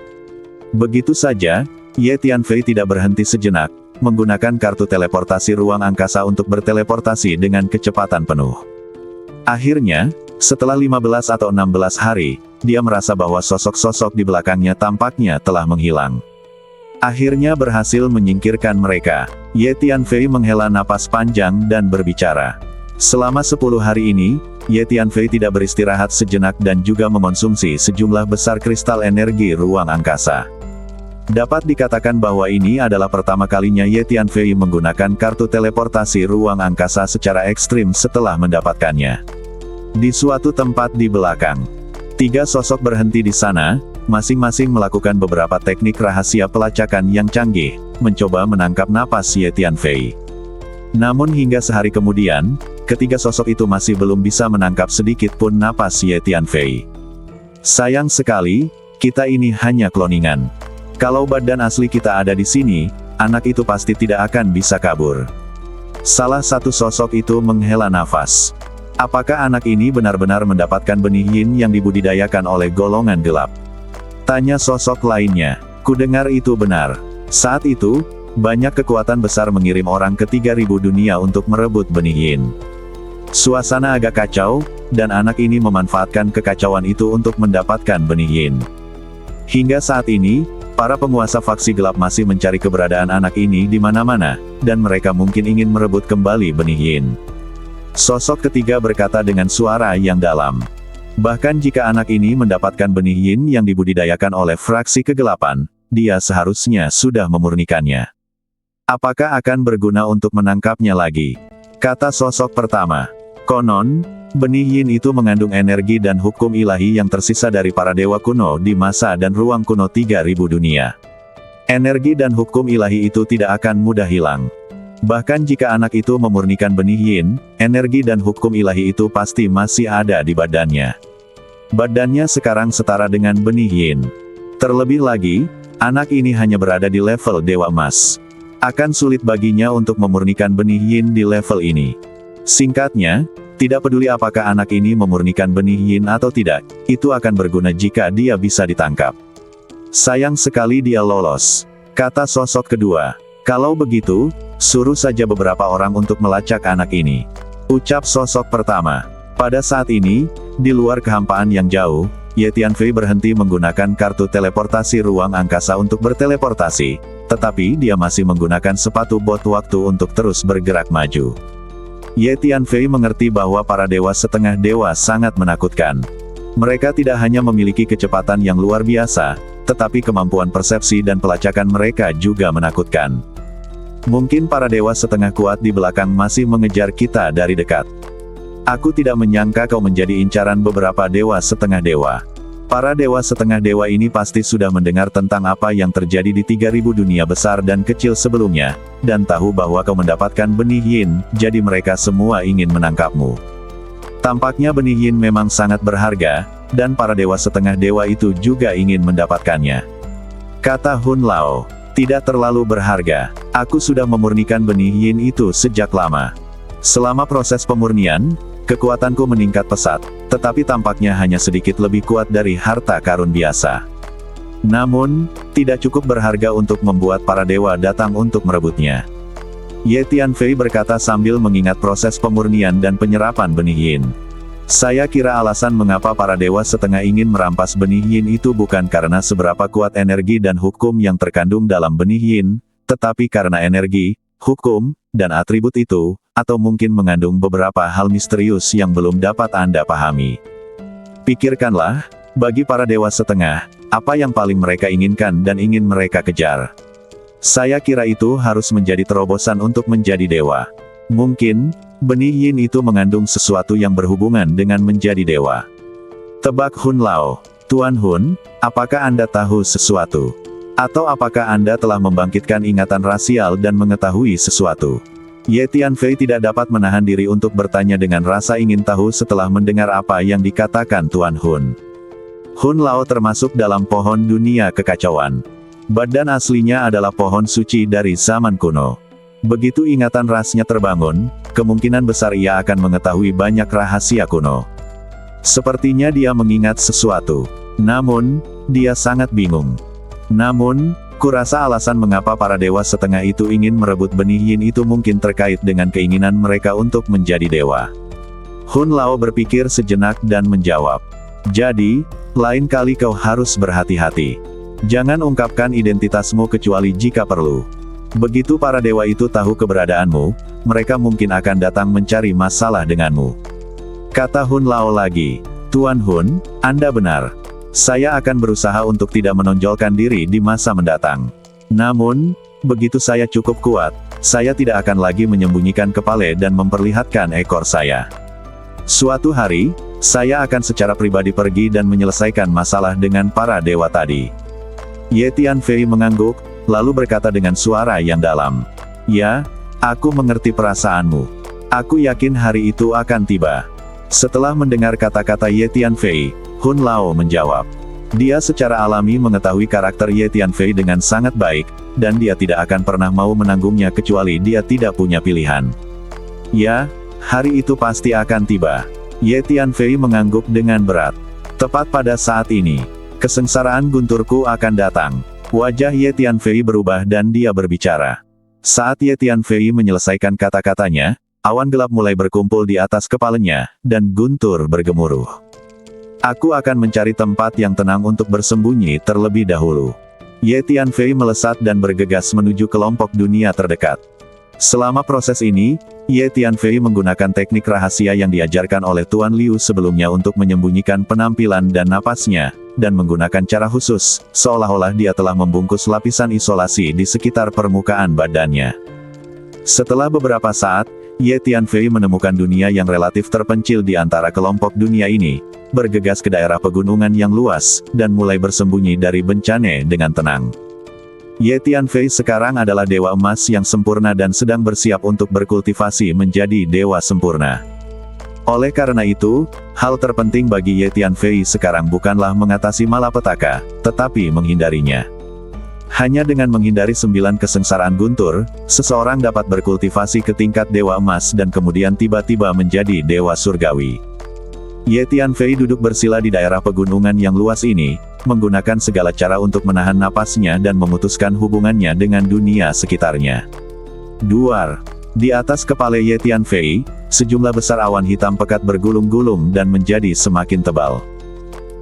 Begitu saja, Ye Tianfei tidak berhenti sejenak, menggunakan kartu teleportasi ruang angkasa untuk berteleportasi dengan kecepatan penuh. Akhirnya, setelah 15 atau 16 hari, dia merasa bahwa sosok-sosok di belakangnya tampaknya telah menghilang. Akhirnya berhasil menyingkirkan mereka. Ye Tianfei menghela napas panjang dan berbicara. Selama 10 hari ini, Ye Tianfei tidak beristirahat sejenak dan juga memonsumsi sejumlah besar kristal energi ruang angkasa. Dapat dikatakan bahwa ini adalah pertama kalinya Ye Tianfei menggunakan kartu teleportasi ruang angkasa secara ekstrim setelah mendapatkannya. Di suatu tempat di belakang, 3 sosok berhenti di sana, masing-masing melakukan beberapa teknik rahasia pelacakan yang canggih, mencoba menangkap napas Ye Tianfei. Namun hingga sehari kemudian, ketiga sosok itu masih belum bisa menangkap sedikit pun napas Ye Tianfei. Sayang sekali, kita ini hanya kloningan. Kalau badan asli kita ada di sini, anak itu pasti tidak akan bisa kabur. Salah satu sosok itu menghela nafas. Apakah anak ini benar-benar mendapatkan benih yin yang dibudidayakan oleh golongan gelap? Tanya sosok lainnya. Kudengar itu benar. Saat itu, banyak kekuatan besar mengirim orang ke 3000 dunia untuk merebut benih yin. Suasana agak kacau, dan anak ini memanfaatkan kekacauan itu untuk mendapatkan benih yin. Hingga saat ini, para penguasa faksi gelap masih mencari keberadaan anak ini di mana-mana, dan mereka mungkin ingin merebut kembali benih yin. Sosok ketiga berkata dengan suara yang dalam. Bahkan jika anak ini mendapatkan benih yin yang dibudidayakan oleh fraksi kegelapan, dia seharusnya sudah memurnikannya. Apakah akan berguna untuk menangkapnya lagi? Kata sosok pertama. Konon, benih yin itu mengandung energi dan hukum ilahi yang tersisa dari para dewa kuno di masa dan ruang kuno 3000 dunia. Energi dan hukum ilahi itu tidak akan mudah hilang. Bahkan jika anak itu memurnikan benih yin, energi dan hukum ilahi itu pasti masih ada di badannya. Badannya sekarang setara dengan benih yin. Terlebih lagi, anak ini hanya berada di level dewa emas. Akan sulit baginya untuk memurnikan benih yin di level ini. Singkatnya, tidak peduli apakah anak ini memurnikan benih yin atau tidak, itu akan berguna jika dia bisa ditangkap. Sayang sekali dia lolos. Kata sosok kedua. Kalau begitu, suruh saja beberapa orang untuk melacak anak ini. Ucap sosok pertama. Pada saat ini, di luar kehampaan yang jauh, Ye Tianfei berhenti menggunakan kartu teleportasi ruang angkasa untuk berteleportasi, tetapi dia masih menggunakan sepatu bot waktu untuk terus bergerak maju. Ye Tianfei mengerti bahwa para dewa setengah dewa sangat menakutkan. Mereka tidak hanya memiliki kecepatan yang luar biasa, tetapi kemampuan persepsi dan pelacakan mereka juga menakutkan. Mungkin para dewa setengah kuat di belakang masih mengejar kita dari dekat. Aku tidak menyangka kau menjadi incaran beberapa dewa setengah dewa. Para dewa setengah dewa ini pasti sudah mendengar tentang apa yang terjadi di 3000 dunia besar dan kecil sebelumnya, dan tahu bahwa kau mendapatkan benih yin, jadi mereka semua ingin menangkapmu. Tampaknya benih yin memang sangat berharga, dan para dewa setengah dewa itu juga ingin mendapatkannya. Kata Hun Lao, tidak terlalu berharga. Aku sudah memurnikan benih yin itu sejak lama. Selama proses pemurnian, kekuatanku meningkat pesat, tetapi tampaknya hanya sedikit lebih kuat dari harta karun biasa. Namun, tidak cukup berharga untuk membuat para dewa datang untuk merebutnya. Ye Tianfei berkata sambil mengingat proses pemurnian dan penyerapan benih yin. Saya kira alasan mengapa para dewa setengah ingin merampas benih yin itu bukan karena seberapa kuat energi dan hukum yang terkandung dalam benih yin, tetapi karena energi, hukum, dan atribut itu, atau mungkin mengandung beberapa hal misterius yang belum dapat Anda pahami. Pikirkanlah, bagi para dewa setengah, apa yang paling mereka inginkan dan ingin mereka kejar. Saya kira itu harus menjadi terobosan untuk menjadi dewa. Mungkin, benih yin itu mengandung sesuatu yang berhubungan dengan menjadi dewa. Tebak Hun Lao, Tuan Hun, apakah Anda tahu sesuatu? Atau apakah Anda telah membangkitkan ingatan rasial dan mengetahui sesuatu? Ye Tianfei tidak dapat menahan diri untuk bertanya dengan rasa ingin tahu setelah mendengar apa yang dikatakan Tuan Hun. Hun Lao termasuk dalam pohon dunia kekacauan. Badan aslinya adalah pohon suci dari zaman kuno. Begitu ingatan rasnya terbangun, kemungkinan besar ia akan mengetahui banyak rahasia kuno. Sepertinya dia mengingat sesuatu. Namun, dia sangat bingung. Namun, kurasa alasan mengapa para dewa setengah itu ingin merebut benih yin itu mungkin terkait dengan keinginan mereka untuk menjadi dewa. Hun Lao berpikir sejenak dan menjawab. Jadi, lain kali kau harus berhati-hati. Jangan ungkapkan identitasmu kecuali jika perlu. Begitu para dewa itu tahu keberadaanmu, mereka mungkin akan datang mencari masalah denganmu. Kata Hun Lao lagi, Tuan Hun, Anda benar. Saya akan berusaha untuk tidak menonjolkan diri di masa mendatang. Namun, begitu saya cukup kuat, saya tidak akan lagi menyembunyikan kepala dan memperlihatkan ekor saya. Suatu hari, saya akan secara pribadi pergi dan menyelesaikan masalah dengan para dewa tadi. Ye Tianfei mengangguk, lalu berkata dengan suara yang dalam. Ya, aku mengerti perasaanmu. Aku yakin hari itu akan tiba. Setelah mendengar kata-kata Ye Tianfei, Hun Lao menjawab. Dia secara alami mengetahui karakter Ye Tianfei dengan sangat baik, dan dia tidak akan pernah mau menanggungnya kecuali dia tidak punya pilihan. Ya, hari itu pasti akan tiba. Ye Tianfei mengangguk dengan berat. Tepat pada saat ini, kesengsaraan gunturku akan datang. Wajah Ye Tianfei berubah dan dia berbicara. Saat Ye Tianfei menyelesaikan kata-katanya, awan gelap mulai berkumpul di atas kepalanya, dan guntur bergemuruh. Aku akan mencari tempat yang tenang untuk bersembunyi terlebih dahulu. Ye Tianfei melesat dan bergegas menuju kelompok dunia terdekat. Selama proses ini, Ye Tianfei menggunakan teknik rahasia yang diajarkan oleh Tuan Liu sebelumnya untuk menyembunyikan penampilan dan napasnya, dan menggunakan cara khusus, seolah-olah dia telah membungkus lapisan isolasi di sekitar permukaan badannya. Setelah beberapa saat, Ye Tianfei menemukan dunia yang relatif terpencil di antara kelompok dunia ini, bergegas ke daerah pegunungan yang luas, dan mulai bersembunyi dari bencana dengan tenang. Ye Tianfei sekarang adalah dewa emas yang sempurna dan sedang bersiap untuk berkultivasi menjadi dewa sempurna. Oleh karena itu, hal terpenting bagi Ye Tianfei sekarang bukanlah mengatasi malapetaka, tetapi menghindarinya. Hanya dengan menghindari 9 kesengsaraan guntur, seseorang dapat berkultivasi ke tingkat dewa emas dan kemudian tiba-tiba menjadi dewa surgawi. Ye Tianfei duduk bersila di daerah pegunungan yang luas ini, menggunakan segala cara untuk menahan napasnya dan memutuskan hubungannya dengan dunia sekitarnya. Duar. Di atas kepala Ye Tianfei, sejumlah besar awan hitam pekat bergulung-gulung dan menjadi semakin tebal.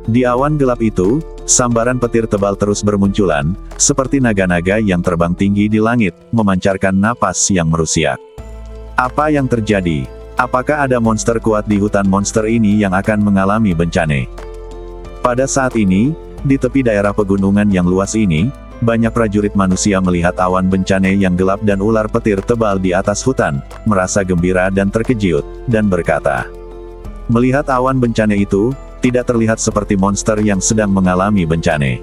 Di awan gelap itu, sambaran petir tebal terus bermunculan, seperti naga-naga yang terbang tinggi di langit, memancarkan napas yang merusiak. Apa yang terjadi? Apakah ada monster kuat di hutan monster ini yang akan mengalami bencana? Pada saat ini, di tepi daerah pegunungan yang luas ini, banyak prajurit manusia melihat awan bencana yang gelap dan ular petir tebal di atas hutan, merasa gembira dan terkejut, dan berkata, melihat awan bencana itu, tidak terlihat seperti monster yang sedang mengalami bencana.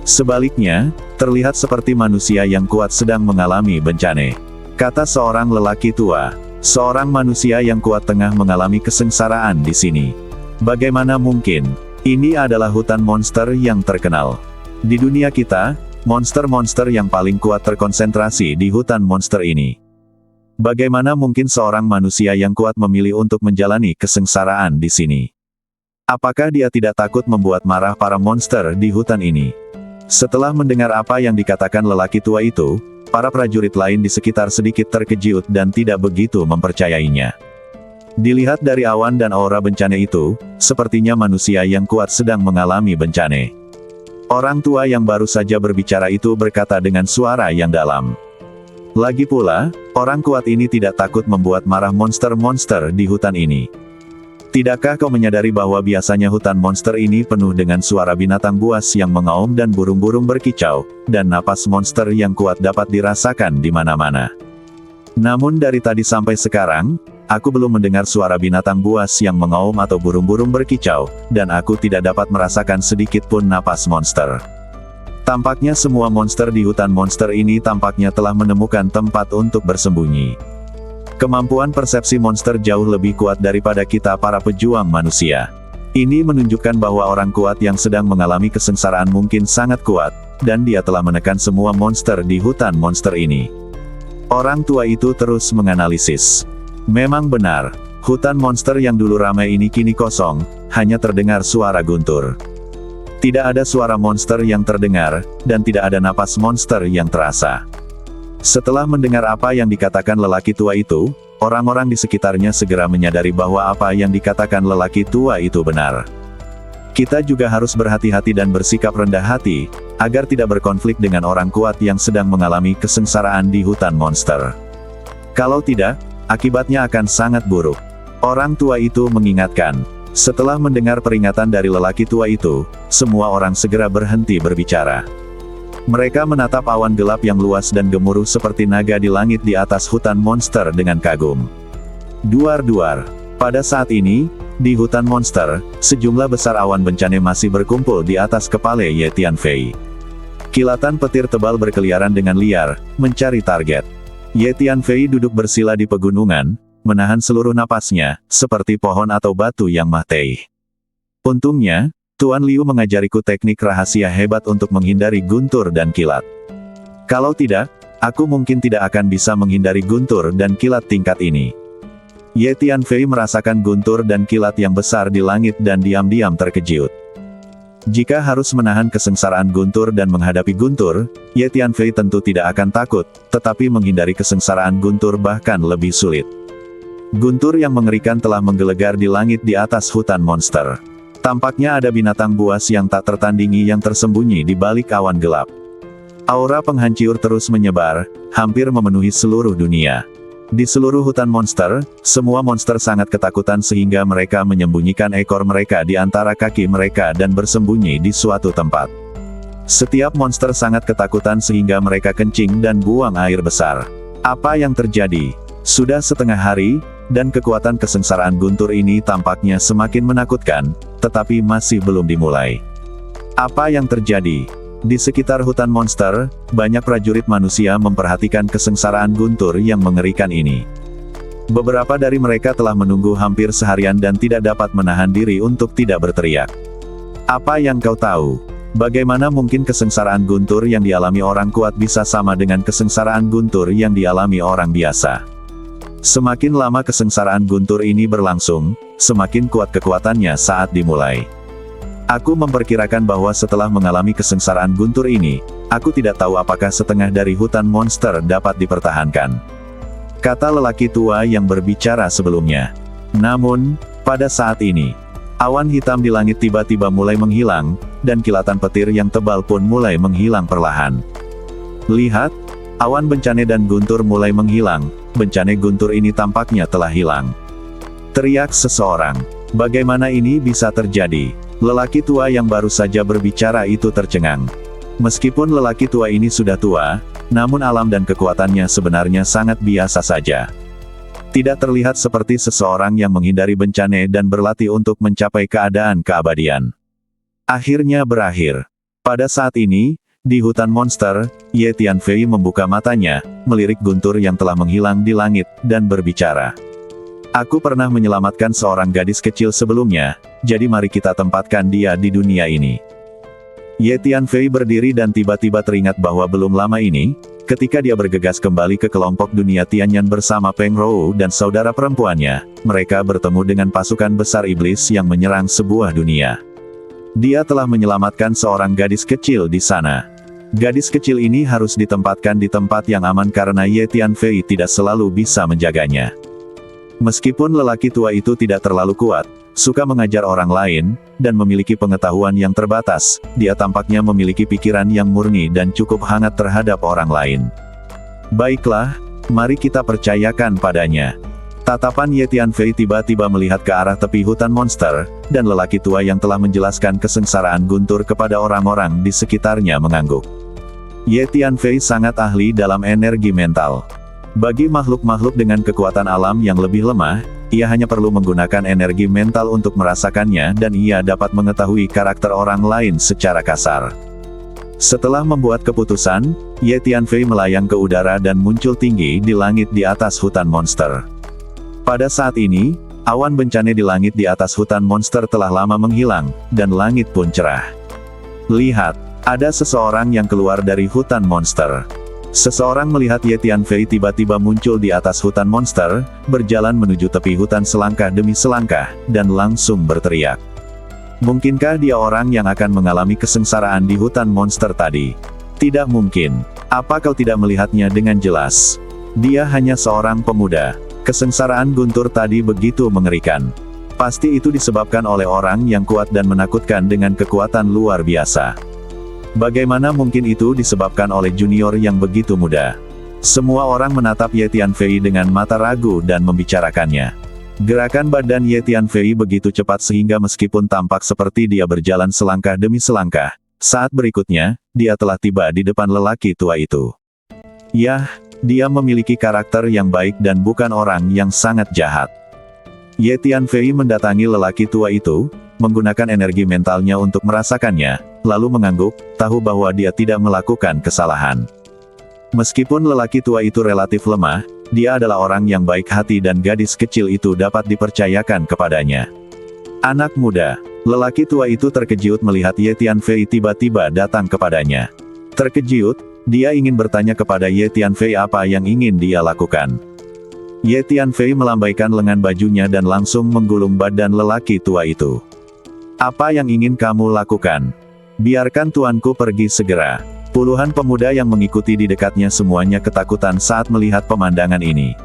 Sebaliknya, terlihat seperti manusia yang kuat sedang mengalami bencana. Kata seorang lelaki tua, seorang manusia yang kuat tengah mengalami kesengsaraan di sini. Bagaimana mungkin? Ini adalah hutan monster yang terkenal. Di dunia kita, monster-monster yang paling kuat terkonsentrasi di hutan monster ini. Bagaimana mungkin seorang manusia yang kuat memilih untuk menjalani kesengsaraan di sini? Apakah dia tidak takut membuat marah para monster di hutan ini? Setelah mendengar apa yang dikatakan lelaki tua itu, para prajurit lain di sekitar sedikit terkejut dan tidak begitu mempercayainya. Dilihat dari awan dan aura bencana itu, sepertinya manusia yang kuat sedang mengalami bencana. Orang tua yang baru saja berbicara itu berkata dengan suara yang dalam. Lagi pula, orang kuat ini tidak takut membuat marah monster-monster di hutan ini. Tidakkah kau menyadari bahwa biasanya hutan monster ini penuh dengan suara binatang buas yang mengaum dan burung-burung berkicau, dan napas monster yang kuat dapat dirasakan di mana-mana. Namun dari tadi sampai sekarang, aku belum mendengar suara binatang buas yang mengaum atau burung-burung berkicau, dan aku tidak dapat merasakan sedikit pun napas monster. Tampaknya semua monster di hutan monster ini tampaknya telah menemukan tempat untuk bersembunyi. Kemampuan persepsi monster jauh lebih kuat daripada kita para pejuang manusia. Ini menunjukkan bahwa orang kuat yang sedang mengalami kesengsaraan mungkin sangat kuat, dan dia telah menekan semua monster di hutan monster ini. Orang tua itu terus menganalisis. Memang benar, hutan monster yang dulu ramai ini kini kosong, hanya terdengar suara guntur. Tidak ada suara monster yang terdengar, dan tidak ada napas monster yang terasa. Setelah mendengar apa yang dikatakan lelaki tua itu, orang-orang di sekitarnya segera menyadari bahwa apa yang dikatakan lelaki tua itu benar. Kita juga harus berhati-hati dan bersikap rendah hati, agar tidak berkonflik dengan orang kuat yang sedang mengalami kesengsaraan di hutan monster. Kalau tidak, akibatnya akan sangat buruk. Orang tua itu mengingatkan. Setelah mendengar peringatan dari lelaki tua itu, semua orang segera berhenti berbicara. Mereka menatap awan gelap yang luas dan gemuruh seperti naga di langit di atas hutan monster dengan kagum. Duar-duar. Pada saat ini, di hutan monster, sejumlah besar awan bencana masih berkumpul di atas kepala Ye Tianfei. Kilatan petir tebal berkeliaran dengan liar, mencari target. Ye Tianfei duduk bersila di pegunungan, menahan seluruh napasnya, seperti pohon atau batu yang mati. Untungnya, Tuan Liu mengajariku teknik rahasia hebat untuk menghindari guntur dan kilat. Kalau tidak, aku mungkin tidak akan bisa menghindari guntur dan kilat tingkat ini. Ye Tianfei merasakan guntur dan kilat yang besar di langit dan diam-diam terkejut. Jika harus menahan kesengsaraan guntur dan menghadapi guntur, Ye Tianfei tentu tidak akan takut, tetapi menghindari kesengsaraan guntur bahkan lebih sulit. Guntur yang mengerikan telah menggelegar di langit di atas hutan monster. Tampaknya ada binatang buas yang tak tertandingi yang tersembunyi di balik awan gelap. Aura penghancur terus menyebar, hampir memenuhi seluruh dunia. Di seluruh hutan monster, semua monster sangat ketakutan sehingga mereka menyembunyikan ekor mereka di antara kaki mereka dan bersembunyi di suatu tempat. Setiap monster sangat ketakutan sehingga mereka kencing dan buang air besar. Apa yang terjadi? Sudah setengah hari, dan kekuatan kesengsaraan guntur ini tampaknya semakin menakutkan, tetapi masih belum dimulai. Apa yang terjadi? Di sekitar hutan monster, banyak prajurit manusia memperhatikan kesengsaraan guntur yang mengerikan ini. Beberapa dari mereka telah menunggu hampir seharian dan tidak dapat menahan diri untuk tidak berteriak. Apa yang kau tahu? Bagaimana mungkin kesengsaraan guntur yang dialami orang kuat bisa sama dengan kesengsaraan guntur yang dialami orang biasa? Semakin lama kesengsaraan guntur ini berlangsung, semakin kuat kekuatannya saat dimulai. Aku memperkirakan bahwa setelah mengalami kesengsaraan guntur ini, aku tidak tahu apakah setengah dari hutan monster dapat dipertahankan. Kata lelaki tua yang berbicara sebelumnya. Namun, pada saat ini, awan hitam di langit tiba-tiba mulai menghilang, dan kilatan petir yang tebal pun mulai menghilang perlahan. Lihat, awan bencana dan guntur mulai menghilang. Bencana guntur ini tampaknya telah hilang. Teriak seseorang. Bagaimana ini bisa terjadi? Lelaki tua yang baru saja berbicara itu tercengang. Meskipun lelaki tua ini sudah tua, namun alam dan kekuatannya sebenarnya sangat biasa saja. Tidak terlihat seperti seseorang yang menghindari bencana dan berlatih untuk mencapai keadaan keabadian. Akhirnya berakhir. Pada saat ini, di hutan monster, Ye Tianfei membuka matanya, melirik guntur yang telah menghilang di langit, dan berbicara. Aku pernah menyelamatkan seorang gadis kecil sebelumnya, jadi mari kita tempatkan dia di dunia ini. Ye Tianfei berdiri dan tiba-tiba teringat bahwa belum lama ini, ketika dia bergegas kembali ke kelompok dunia Tianyan bersama Peng Rou dan saudara perempuannya, mereka bertemu dengan pasukan besar iblis yang menyerang sebuah dunia. Dia telah menyelamatkan seorang gadis kecil di sana. Gadis kecil ini harus ditempatkan di tempat yang aman karena Ye Tianfei tidak selalu bisa menjaganya. Meskipun lelaki tua itu tidak terlalu kuat, suka mengajar orang lain, dan memiliki pengetahuan yang terbatas, dia tampaknya memiliki pikiran yang murni dan cukup hangat terhadap orang lain. Baiklah, mari kita percayakan padanya. Tatapan Ye Tianfei tiba-tiba melihat ke arah tepi hutan monster, dan lelaki tua yang telah menjelaskan kesengsaraan Guntur kepada orang-orang di sekitarnya mengangguk. Ye Tianfei sangat ahli dalam energi mental. Bagi makhluk-makhluk dengan kekuatan alam yang lebih lemah, ia hanya perlu menggunakan energi mental untuk merasakannya dan ia dapat mengetahui karakter orang lain secara kasar. Setelah membuat keputusan, Ye Tianfei melayang ke udara dan muncul tinggi di langit di atas hutan monster. Pada saat ini, awan bencana di langit di atas hutan monster telah lama menghilang, dan langit pun cerah. Lihat, ada seseorang yang keluar dari hutan monster. Seseorang melihat Ye Tianfei tiba-tiba muncul di atas hutan monster, berjalan menuju tepi hutan selangkah demi selangkah, dan langsung berteriak. Mungkinkah dia orang yang akan mengalami kesengsaraan di hutan monster tadi? Tidak mungkin. Apa kau tidak melihatnya dengan jelas? Dia hanya seorang pemuda. Kesengsaraan Guntur tadi begitu mengerikan. Pasti itu disebabkan oleh orang yang kuat dan menakutkan dengan kekuatan luar biasa. Bagaimana mungkin itu disebabkan oleh junior yang begitu muda? Semua orang menatap Ye Tianfei dengan mata ragu dan membicarakannya. Gerakan badan Ye Tianfei begitu cepat sehingga meskipun tampak seperti dia berjalan selangkah demi selangkah, saat berikutnya, dia telah tiba di depan lelaki tua itu. Yah, dia memiliki karakter yang baik dan bukan orang yang sangat jahat. Ye Tianfei mendatangi lelaki tua itu, menggunakan energi mentalnya untuk merasakannya, lalu mengangguk, tahu bahwa dia tidak melakukan kesalahan. Meskipun lelaki tua itu relatif lemah, dia adalah orang yang baik hati dan gadis kecil itu dapat dipercayakan kepadanya. Anak muda, lelaki tua itu terkejut melihat Ye Tianfei tiba-tiba datang kepadanya. Terkejut, dia ingin bertanya kepada Ye Tianfei apa yang ingin dia lakukan. Ye Tianfei melambaikan lengan bajunya dan langsung menggulung badan lelaki tua itu. Apa yang ingin kamu lakukan? Biarkan tuanku pergi segera. Puluhan pemuda yang mengikuti di dekatnya semuanya ketakutan saat melihat pemandangan ini.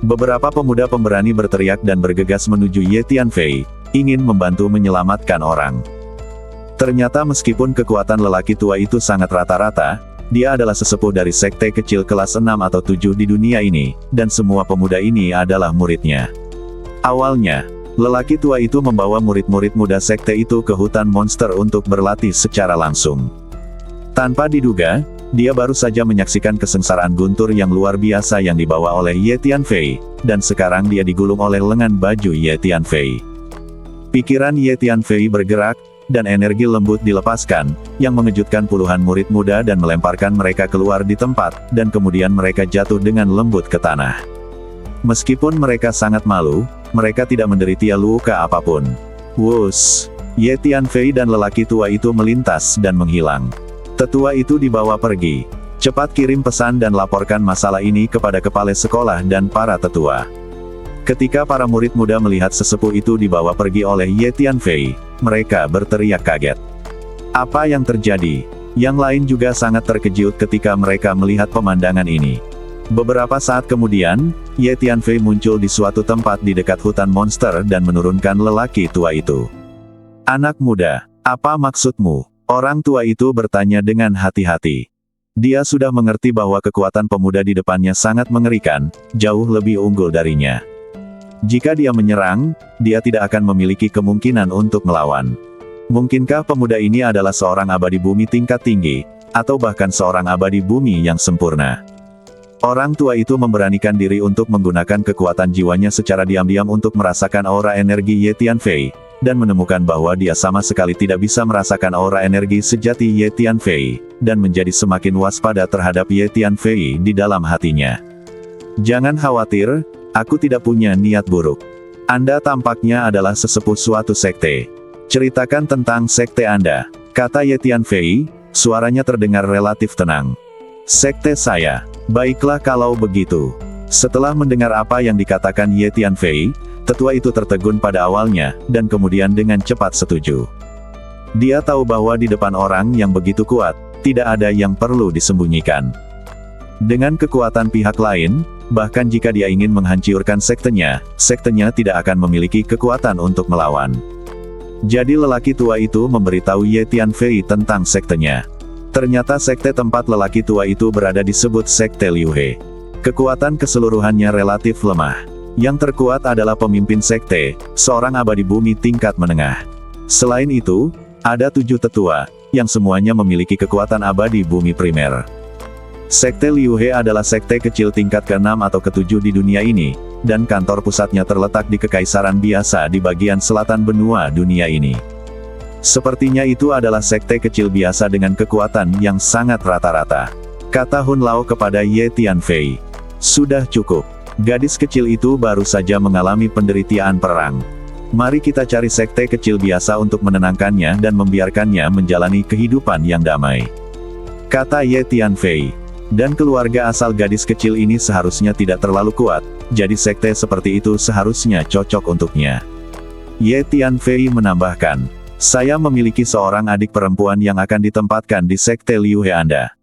Beberapa pemuda pemberani berteriak dan bergegas menuju Ye Tianfei, ingin membantu menyelamatkan orang. Ternyata meskipun kekuatan lelaki tua itu sangat rata-rata, dia adalah sesepuh dari sekte kecil kelas 6 atau 7 di dunia ini, dan semua pemuda ini adalah muridnya. Awalnya, lelaki tua itu membawa murid-murid muda sekte itu ke hutan monster untuk berlatih secara langsung. Tanpa diduga, dia baru saja menyaksikan kesengsaraan guntur yang luar biasa yang dibawa oleh Ye Tianfei, dan sekarang dia digulung oleh lengan baju Ye Tianfei. Pikiran Ye Tianfei bergerak, dan energi lembut dilepaskan, yang mengejutkan puluhan murid muda dan melemparkan mereka keluar di tempat, dan kemudian mereka jatuh dengan lembut ke tanah. Meskipun mereka sangat malu, mereka tidak menderita luka apapun. Wuss! Ye Tianfei dan lelaki tua itu melintas dan menghilang. Tetua itu dibawa pergi. Cepat kirim pesan dan laporkan masalah ini kepada kepala sekolah dan para tetua. Ketika para murid muda melihat sesepuh itu dibawa pergi oleh Ye Tianfei, mereka berteriak kaget. Apa yang terjadi? Yang lain juga sangat terkejut ketika mereka melihat pemandangan ini. Beberapa saat kemudian, Ye Tianfei muncul di suatu tempat di dekat hutan monster dan menurunkan lelaki tua itu. Anak muda, apa maksudmu? Orang tua itu bertanya dengan hati-hati. Dia sudah mengerti bahwa kekuatan pemuda di depannya sangat mengerikan, jauh lebih unggul darinya. Jika dia menyerang, dia tidak akan memiliki kemungkinan untuk melawan. Mungkinkah pemuda ini adalah seorang abadi bumi tingkat tinggi, atau bahkan seorang abadi bumi yang sempurna? Orang tua itu memberanikan diri untuk menggunakan kekuatan jiwanya secara diam-diam untuk merasakan aura energi Ye Tianfei, dan menemukan bahwa dia sama sekali tidak bisa merasakan aura energi sejati Ye Tianfei, dan menjadi semakin waspada terhadap Ye Tianfei di dalam hatinya. Jangan khawatir, Aku tidak punya niat buruk. Anda tampaknya adalah sesepuh suatu sekte. Ceritakan tentang sekte Anda, kata Ye Tianfei, suaranya terdengar relatif tenang. Sekte saya. Baiklah kalau begitu. Setelah mendengar apa yang dikatakan Ye Tianfei, tetua itu tertegun pada awalnya, dan kemudian dengan cepat setuju. Dia tahu bahwa di depan orang yang begitu kuat, tidak ada yang perlu disembunyikan. Dengan kekuatan pihak lain, bahkan jika dia ingin menghancurkan sektenya tidak akan memiliki kekuatan untuk melawan. Jadi lelaki tua itu memberitahu Ye Tianfei tentang sektenya. Ternyata sekte tempat lelaki tua itu berada disebut Sekte Liu He. Kekuatan keseluruhannya relatif lemah. Yang terkuat adalah pemimpin sekte, seorang abadi bumi tingkat menengah. Selain itu, ada 7 tetua, yang semuanya memiliki kekuatan abadi bumi primer. Sekte Liu He adalah sekte kecil tingkat ke-6 atau ke-7 di dunia ini, dan kantor pusatnya terletak di kekaisaran biasa di bagian selatan benua dunia ini. Sepertinya itu adalah sekte kecil biasa dengan kekuatan yang sangat rata-rata, kata Hun Lao kepada Ye Tianfei. Sudah cukup. Gadis kecil itu baru saja mengalami penderitaan perang. Mari kita cari sekte kecil biasa untuk menenangkannya dan membiarkannya menjalani kehidupan yang damai, kata Ye Tianfei. Dan keluarga asal gadis kecil ini seharusnya tidak terlalu kuat, jadi sekte seperti itu seharusnya cocok untuknya. Ye Tianfei menambahkan, saya memiliki seorang adik perempuan yang akan ditempatkan di sekte Liu He Anda.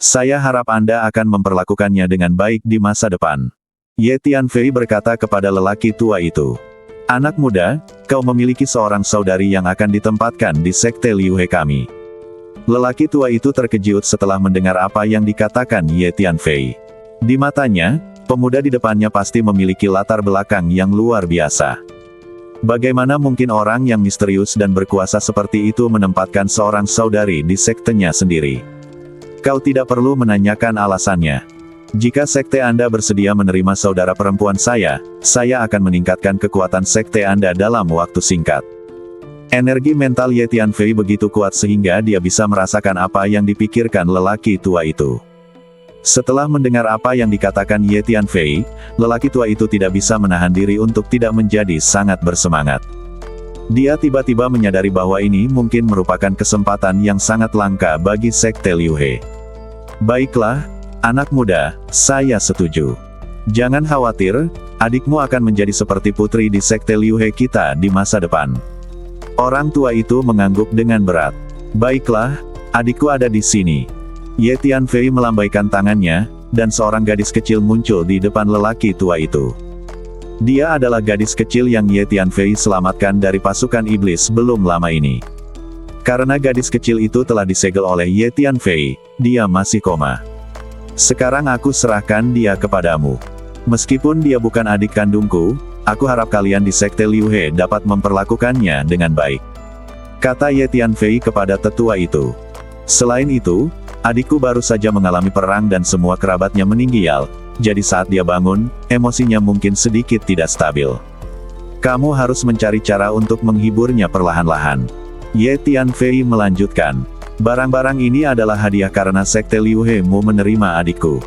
Saya harap Anda akan memperlakukannya dengan baik di masa depan. Ye Tianfei berkata kepada lelaki tua itu. Anak muda, kau memiliki seorang saudari yang akan ditempatkan di sekte Liu He kami. Lelaki tua itu terkejut setelah mendengar apa yang dikatakan Ye Tianfei. Di matanya, pemuda di depannya pasti memiliki latar belakang yang luar biasa. Bagaimana mungkin orang yang misterius dan berkuasa seperti itu menempatkan seorang saudari di sektenya sendiri? Kau tidak perlu menanyakan alasannya. Jika sekte Anda bersedia menerima saudara perempuan saya akan meningkatkan kekuatan sekte Anda dalam waktu singkat. Energi mental Ye Tianfei begitu kuat sehingga dia bisa merasakan apa yang dipikirkan lelaki tua itu. Setelah mendengar apa yang dikatakan Ye Tianfei, lelaki tua itu tidak bisa menahan diri untuk tidak menjadi sangat bersemangat. Dia tiba-tiba menyadari bahwa ini mungkin merupakan kesempatan yang sangat langka bagi sekte Liu He. Baiklah, anak muda, saya setuju. Jangan khawatir, adikmu akan menjadi seperti putri di sekte Liu He kita di masa depan. Orang tua itu mengangguk dengan berat. Baiklah, adikku ada di sini. Ye Tianfei melambaikan tangannya, dan seorang gadis kecil muncul di depan lelaki tua itu. Dia adalah gadis kecil yang Ye Tianfei selamatkan dari pasukan iblis belum lama ini. Karena gadis kecil itu telah disegel oleh Ye Tianfei, dia masih koma. Sekarang aku serahkan dia kepadamu. Meskipun dia bukan adik kandungku, aku harap kalian di sekte Liu He dapat memperlakukannya dengan baik, kata Ye Tianfei kepada tetua itu. Selain itu, adikku baru saja mengalami perang dan semua kerabatnya meninggal, jadi saat dia bangun, emosinya mungkin sedikit tidak stabil. Kamu harus mencari cara untuk menghiburnya perlahan-lahan. Ye Tianfei melanjutkan. Barang-barang ini adalah hadiah karena sekte Liu He mu menerima adikku.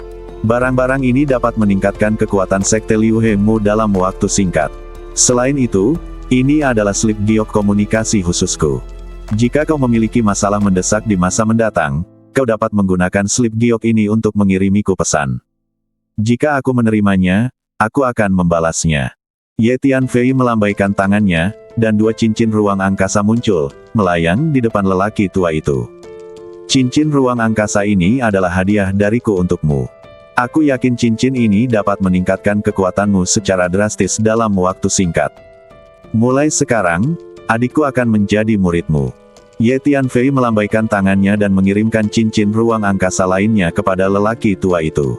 Barang-barang ini dapat meningkatkan kekuatan sekte Liu He mu dalam waktu singkat. Selain itu, ini adalah slip giok komunikasi khususku. Jika kau memiliki masalah mendesak di masa mendatang, kau dapat menggunakan slip giok ini untuk mengirimiku pesan. Jika aku menerimanya, aku akan membalasnya. Ye Tianfei melambaikan tangannya, dan 2 cincin ruang angkasa muncul, melayang di depan lelaki tua itu. Cincin ruang angkasa ini adalah hadiah dariku untukmu. Aku yakin cincin ini dapat meningkatkan kekuatanmu secara drastis dalam waktu singkat. Mulai sekarang, adikku akan menjadi muridmu. Ye Tianfei melambaikan tangannya dan mengirimkan cincin ruang angkasa lainnya kepada lelaki tua itu.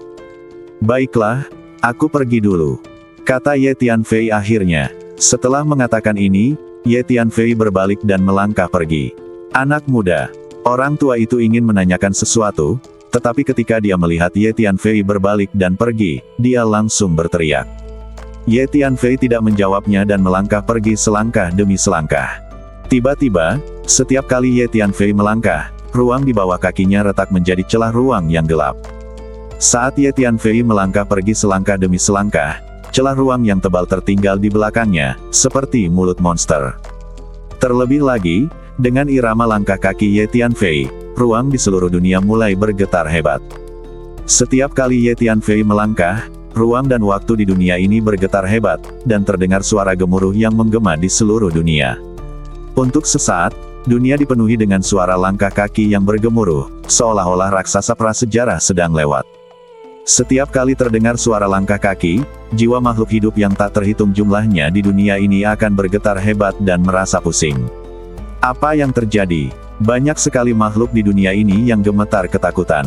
Baiklah, aku pergi dulu, kata Ye Tianfei akhirnya. Setelah mengatakan ini, Ye Tianfei berbalik dan melangkah pergi. Anak muda, orang tua itu ingin menanyakan sesuatu, tetapi ketika dia melihat Ye Tianfei berbalik dan pergi, dia langsung berteriak. Ye Tianfei tidak menjawabnya dan melangkah pergi selangkah demi selangkah. Tiba-tiba, setiap kali Ye Tianfei melangkah, ruang di bawah kakinya retak menjadi celah ruang yang gelap. Saat Ye Tianfei melangkah pergi selangkah demi selangkah, celah ruang yang tebal tertinggal di belakangnya, seperti mulut monster. Terlebih lagi, dengan irama langkah kaki Ye Tianfei, ruang di seluruh dunia mulai bergetar hebat. Setiap kali Ye Tianfei melangkah, ruang dan waktu di dunia ini bergetar hebat, dan terdengar suara gemuruh yang menggema di seluruh dunia. Untuk sesaat, dunia dipenuhi dengan suara langkah kaki yang bergemuruh, seolah-olah raksasa prasejarah sedang lewat. Setiap kali terdengar suara langkah kaki, jiwa makhluk hidup yang tak terhitung jumlahnya di dunia ini akan bergetar hebat dan merasa pusing. Apa yang terjadi? Banyak sekali makhluk di dunia ini yang gemetar ketakutan.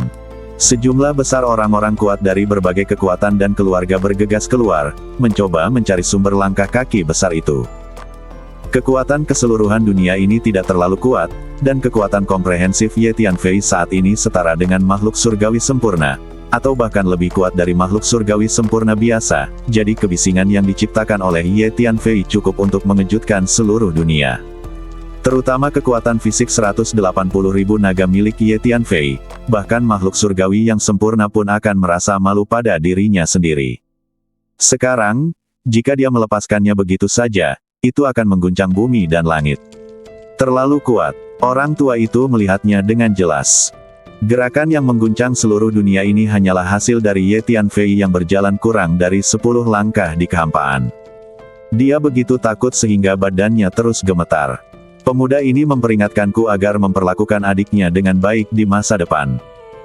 Sejumlah besar orang-orang kuat dari berbagai kekuatan dan keluarga bergegas keluar, mencoba mencari sumber langkah kaki besar itu. Kekuatan keseluruhan dunia ini tidak terlalu kuat, dan kekuatan komprehensif Ye Tianfei saat ini setara dengan makhluk surgawi sempurna, atau bahkan lebih kuat dari makhluk surgawi sempurna biasa, jadi kebisingan yang diciptakan oleh Ye Tianfei cukup untuk mengejutkan seluruh dunia. Terutama kekuatan fisik 180.000 naga milik Ye Tianfei, bahkan makhluk surgawi yang sempurna pun akan merasa malu pada dirinya sendiri. Sekarang, jika dia melepaskannya begitu saja, itu akan mengguncang bumi dan langit. Terlalu kuat, orang tua itu melihatnya dengan jelas. Gerakan yang mengguncang seluruh dunia ini hanyalah hasil dari Ye Tianfei yang berjalan kurang dari 10 langkah di kehampaan. Dia begitu takut sehingga badannya terus gemetar. Pemuda ini memperingatkanku agar memperlakukan adiknya dengan baik di masa depan.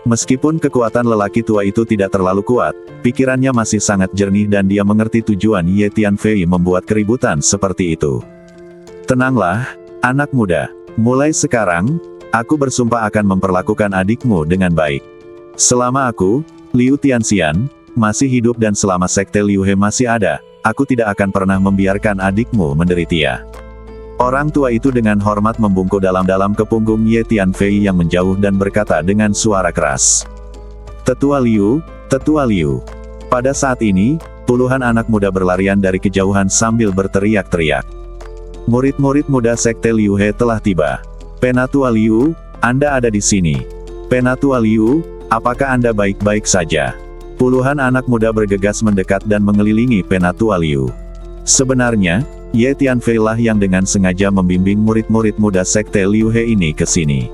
Meskipun kekuatan lelaki tua itu tidak terlalu kuat, pikirannya masih sangat jernih dan dia mengerti tujuan Ye Tianfei membuat keributan seperti itu. Tenanglah, anak muda. Mulai sekarang, aku bersumpah akan memperlakukan adikmu dengan baik. Selama aku, Liu Tianxian, masih hidup dan selama sekte Liu He masih ada, aku tidak akan pernah membiarkan adikmu menderita. Orang tua itu dengan hormat membungkuk dalam-dalam ke punggung Ye Tianfei yang menjauh dan berkata dengan suara keras. Tetua Liu, Tetua Liu. Pada saat ini, puluhan anak muda berlarian dari kejauhan sambil berteriak-teriak. Murid-murid muda sekte Liu He telah tiba. Penatua Liu, Anda ada di sini. Penatua Liu, apakah Anda baik-baik saja? Puluhan anak muda bergegas mendekat dan mengelilingi Penatua Liu. Sebenarnya, Ye Tianfei lah yang dengan sengaja membimbing murid-murid muda sekte Liu He ini ke sini.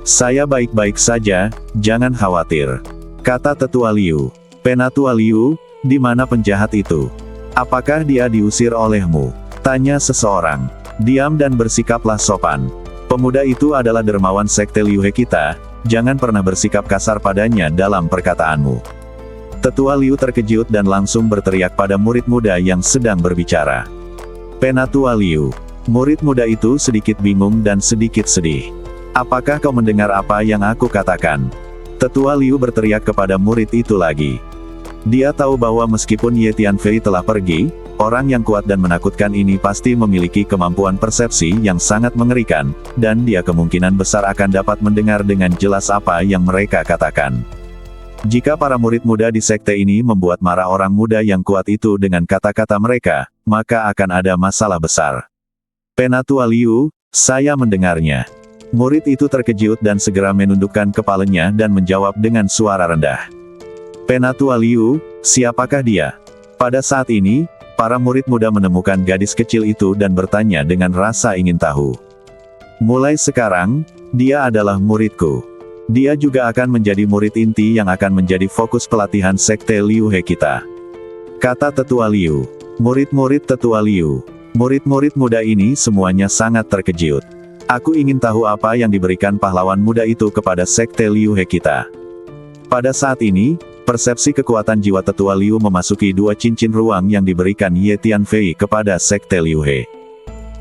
Saya baik-baik saja, jangan khawatir, kata Tetua Liu. Penatua Liu, di mana penjahat itu? Apakah dia diusir olehmu? Tanya seseorang. Diam dan bersikaplah sopan. Pemuda itu adalah dermawan sekte Liu He kita, jangan pernah bersikap kasar padanya dalam perkataanmu. Tetua Liu terkejut dan langsung berteriak pada murid muda yang sedang berbicara. Penatua Liu. Murid muda itu sedikit bingung dan sedikit sedih. Apakah kau mendengar apa yang aku katakan? Tetua Liu berteriak kepada murid itu lagi. Dia tahu bahwa meskipun Ye Tianfei telah pergi, orang yang kuat dan menakutkan ini pasti memiliki kemampuan persepsi yang sangat mengerikan, dan dia kemungkinan besar akan dapat mendengar dengan jelas apa yang mereka katakan. Jika para murid muda di sekte ini membuat marah orang muda yang kuat itu dengan kata-kata mereka, maka akan ada masalah besar. Penatua Liu, saya mendengarnya. Murid itu terkejut dan segera menundukkan kepalanya dan menjawab dengan suara rendah. Penatua Liu, siapakah dia? Pada saat ini, para murid muda menemukan gadis kecil itu dan bertanya dengan rasa ingin tahu. Mulai sekarang, dia adalah muridku. Dia juga akan menjadi murid inti yang akan menjadi fokus pelatihan sekte Liu He kita. Kata Tetua Liu. Murid-murid Tetua Liu. Murid-murid muda ini semuanya sangat terkejut. Aku ingin tahu apa yang diberikan pahlawan muda itu kepada sekte Liu He kita. Pada saat ini, persepsi kekuatan jiwa Tetua Liu memasuki 2 cincin ruang yang diberikan Ye Tianfei kepada sekte Liu He.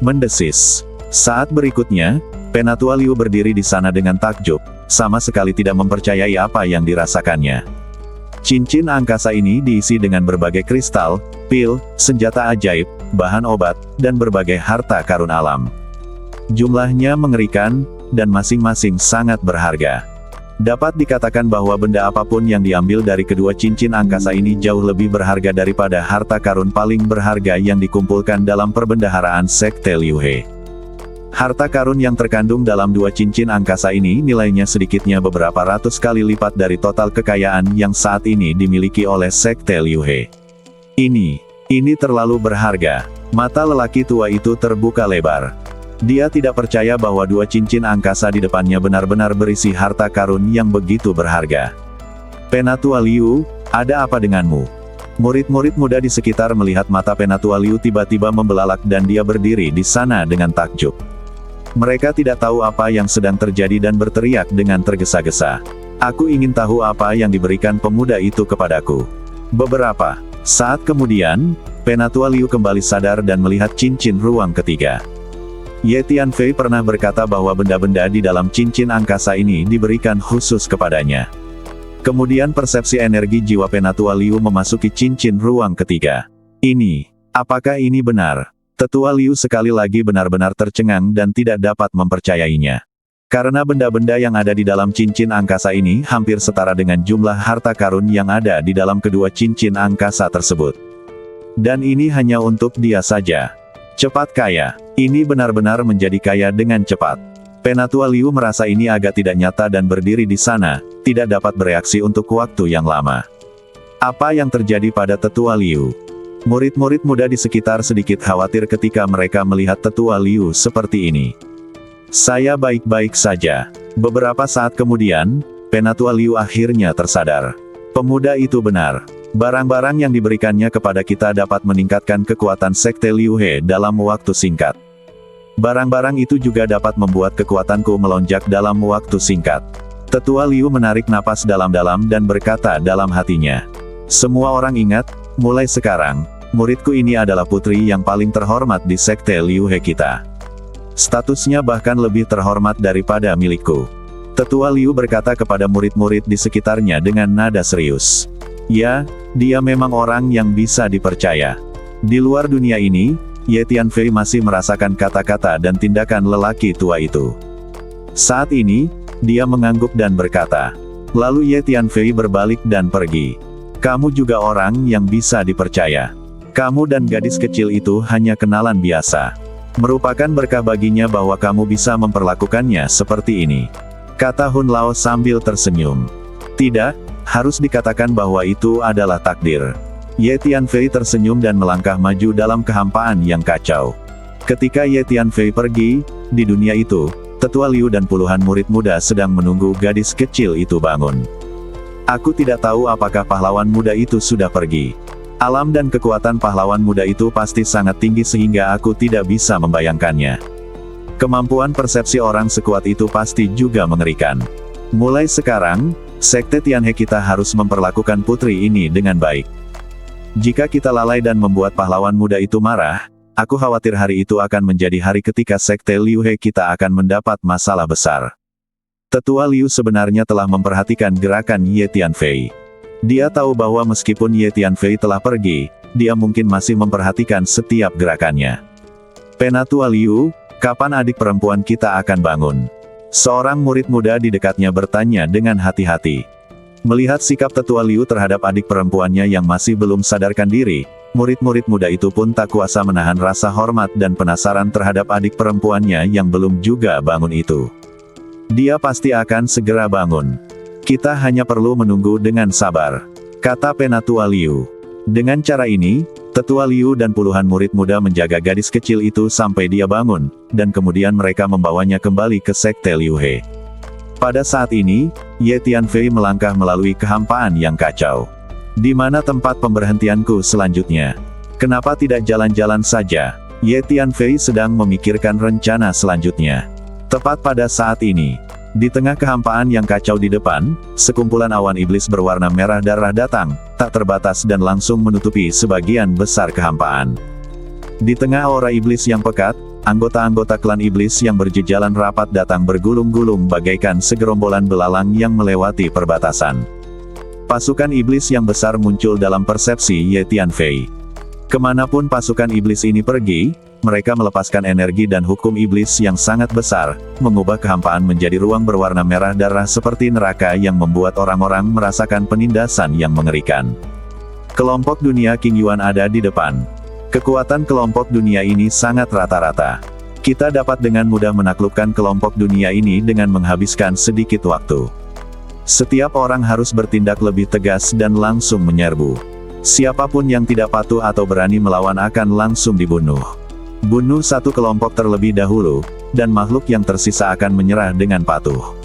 Mendesis. Saat berikutnya, Penatua Liu berdiri di sana dengan takjub, sama sekali tidak mempercayai apa yang dirasakannya. Cincin angkasa ini diisi dengan berbagai kristal, pil, senjata ajaib, bahan obat, dan berbagai harta karun alam. Jumlahnya mengerikan, dan masing-masing sangat berharga. Dapat dikatakan bahwa benda apapun yang diambil dari kedua cincin angkasa ini jauh lebih berharga daripada harta karun paling berharga yang dikumpulkan dalam perbendaharaan sekte Liu He. Harta karun yang terkandung dalam 2 cincin angkasa ini nilainya sedikitnya beberapa ratus kali lipat dari total kekayaan yang saat ini dimiliki oleh sekte Liu He. Ini Ini terlalu berharga. Mata lelaki tua itu terbuka lebar. Dia tidak percaya bahwa dua cincin angkasa di depannya benar-benar berisi harta karun yang begitu berharga. Penatua Liu, ada apa denganmu? Murid-murid muda di sekitar melihat mata Penatua Liu tiba-tiba membelalak dan dia berdiri di sana dengan takjub. Mereka tidak tahu apa yang sedang terjadi dan berteriak dengan tergesa-gesa. Aku ingin tahu apa yang diberikan pemuda itu kepadaku. Beberapa saat kemudian, Penatua Liu kembali sadar dan melihat cincin ruang ketiga. Ye Tianfei pernah berkata bahwa benda-benda di dalam cincin angkasa ini diberikan khusus kepadanya. Kemudian persepsi energi jiwa Penatua Liu memasuki cincin ruang ketiga. Apakah ini benar? Tetua Liu sekali lagi benar-benar tercengang dan tidak dapat mempercayainya. Karena benda-benda yang ada di dalam cincin angkasa ini hampir setara dengan jumlah harta karun yang ada di dalam kedua cincin angkasa tersebut. Dan ini hanya untuk dia saja. Cepat kaya. Ini benar-benar menjadi kaya dengan cepat. Penatua Liu merasa ini agak tidak nyata dan berdiri di sana, tidak dapat bereaksi untuk waktu yang lama. Apa yang terjadi pada Tetua Liu? Murid-murid muda di sekitar sedikit khawatir ketika mereka melihat Tetua Liu seperti ini. Saya baik-baik saja. Beberapa saat kemudian, Penatua Liu akhirnya tersadar. Pemuda itu benar. Barang-barang yang diberikannya kepada kita dapat meningkatkan kekuatan Sekte Liu He dalam waktu singkat. Barang-barang itu juga dapat membuat kekuatanku melonjak dalam waktu singkat. Tetua Liu menarik napas dalam-dalam dan berkata dalam hatinya. Semua orang ingat, mulai sekarang, muridku ini adalah putri yang paling terhormat di Sekte Liu He kita. Statusnya bahkan lebih terhormat daripada milikku. Tetua Liu berkata kepada murid-murid di sekitarnya dengan nada serius. Ya, dia memang orang yang bisa dipercaya. Di luar dunia ini, Ye Tianfei masih merasakan kata-kata dan tindakan lelaki tua itu. Saat ini, dia mengangguk dan berkata. Lalu Ye Tianfei berbalik dan pergi. Kamu juga orang yang bisa dipercaya. Kamu dan gadis kecil itu hanya kenalan biasa. Merupakan berkah baginya bahwa kamu bisa memperlakukannya seperti ini. Kata Hun Lao sambil tersenyum. Tidak, harus dikatakan bahwa itu adalah takdir. Ye Tianfei tersenyum dan melangkah maju dalam kehampaan yang kacau. Ketika Ye Tianfei pergi, di dunia itu, Tetua Liu dan puluhan murid muda sedang menunggu gadis kecil itu bangun. Aku tidak tahu apakah pahlawan muda itu sudah pergi. Alam dan kekuatan pahlawan muda itu pasti sangat tinggi sehingga aku tidak bisa membayangkannya. Kemampuan persepsi orang sekuat itu pasti juga mengerikan. Mulai sekarang, Sekte Tianhe kita harus memperlakukan putri ini dengan baik. Jika kita lalai dan membuat pahlawan muda itu marah, aku khawatir hari itu akan menjadi hari ketika Sekte Liu He kita akan mendapat masalah besar. Tetua Liu sebenarnya telah memperhatikan gerakan Ye Tianfei. Dia tahu bahwa meskipun Ye Tianfei telah pergi, dia mungkin masih memperhatikan setiap gerakannya. Penatua Liu, kapan adik perempuan kita akan bangun? Seorang murid muda di dekatnya bertanya dengan hati-hati. Melihat sikap Tetua Liu terhadap adik perempuannya yang masih belum sadarkan diri, murid-murid muda itu pun tak kuasa menahan rasa hormat dan penasaran terhadap adik perempuannya yang belum juga bangun itu. Dia pasti akan segera bangun. Kita hanya perlu menunggu dengan sabar, kata Penatua Liu. Dengan cara ini, Tetua Liu dan puluhan murid muda menjaga gadis kecil itu sampai dia bangun, dan kemudian mereka membawanya kembali ke Sekte Liu He. Pada saat ini, Ye Tianfei melangkah melalui kehampaan yang kacau. Di mana tempat pemberhentianku selanjutnya? Kenapa tidak jalan-jalan saja? Ye Tianfei sedang memikirkan rencana selanjutnya. Tepat pada saat ini, di tengah kehampaan yang kacau di depan, sekumpulan awan iblis berwarna merah darah datang, tak terbatas dan langsung menutupi sebagian besar kehampaan. Di tengah aura iblis yang pekat, anggota-anggota klan iblis yang berjejalan rapat datang bergulung-gulung bagaikan segerombolan belalang yang melewati perbatasan. Pasukan iblis yang besar muncul dalam persepsi Ye Tianfei. Kemanapun pasukan iblis ini pergi, mereka melepaskan energi dan hukum iblis yang sangat besar, mengubah kehampaan menjadi ruang berwarna merah darah seperti neraka yang membuat orang-orang merasakan penindasan yang mengerikan. Kelompok dunia King Yuan ada di depan. Kekuatan kelompok dunia ini sangat rata-rata. Kita dapat dengan mudah menaklukkan kelompok dunia ini dengan menghabiskan sedikit waktu. Setiap orang harus bertindak lebih tegas dan langsung menyerbu. Siapapun yang tidak patuh atau berani melawan akan langsung dibunuh. Bunuh satu kelompok terlebih dahulu, dan makhluk yang tersisa akan menyerah dengan patuh.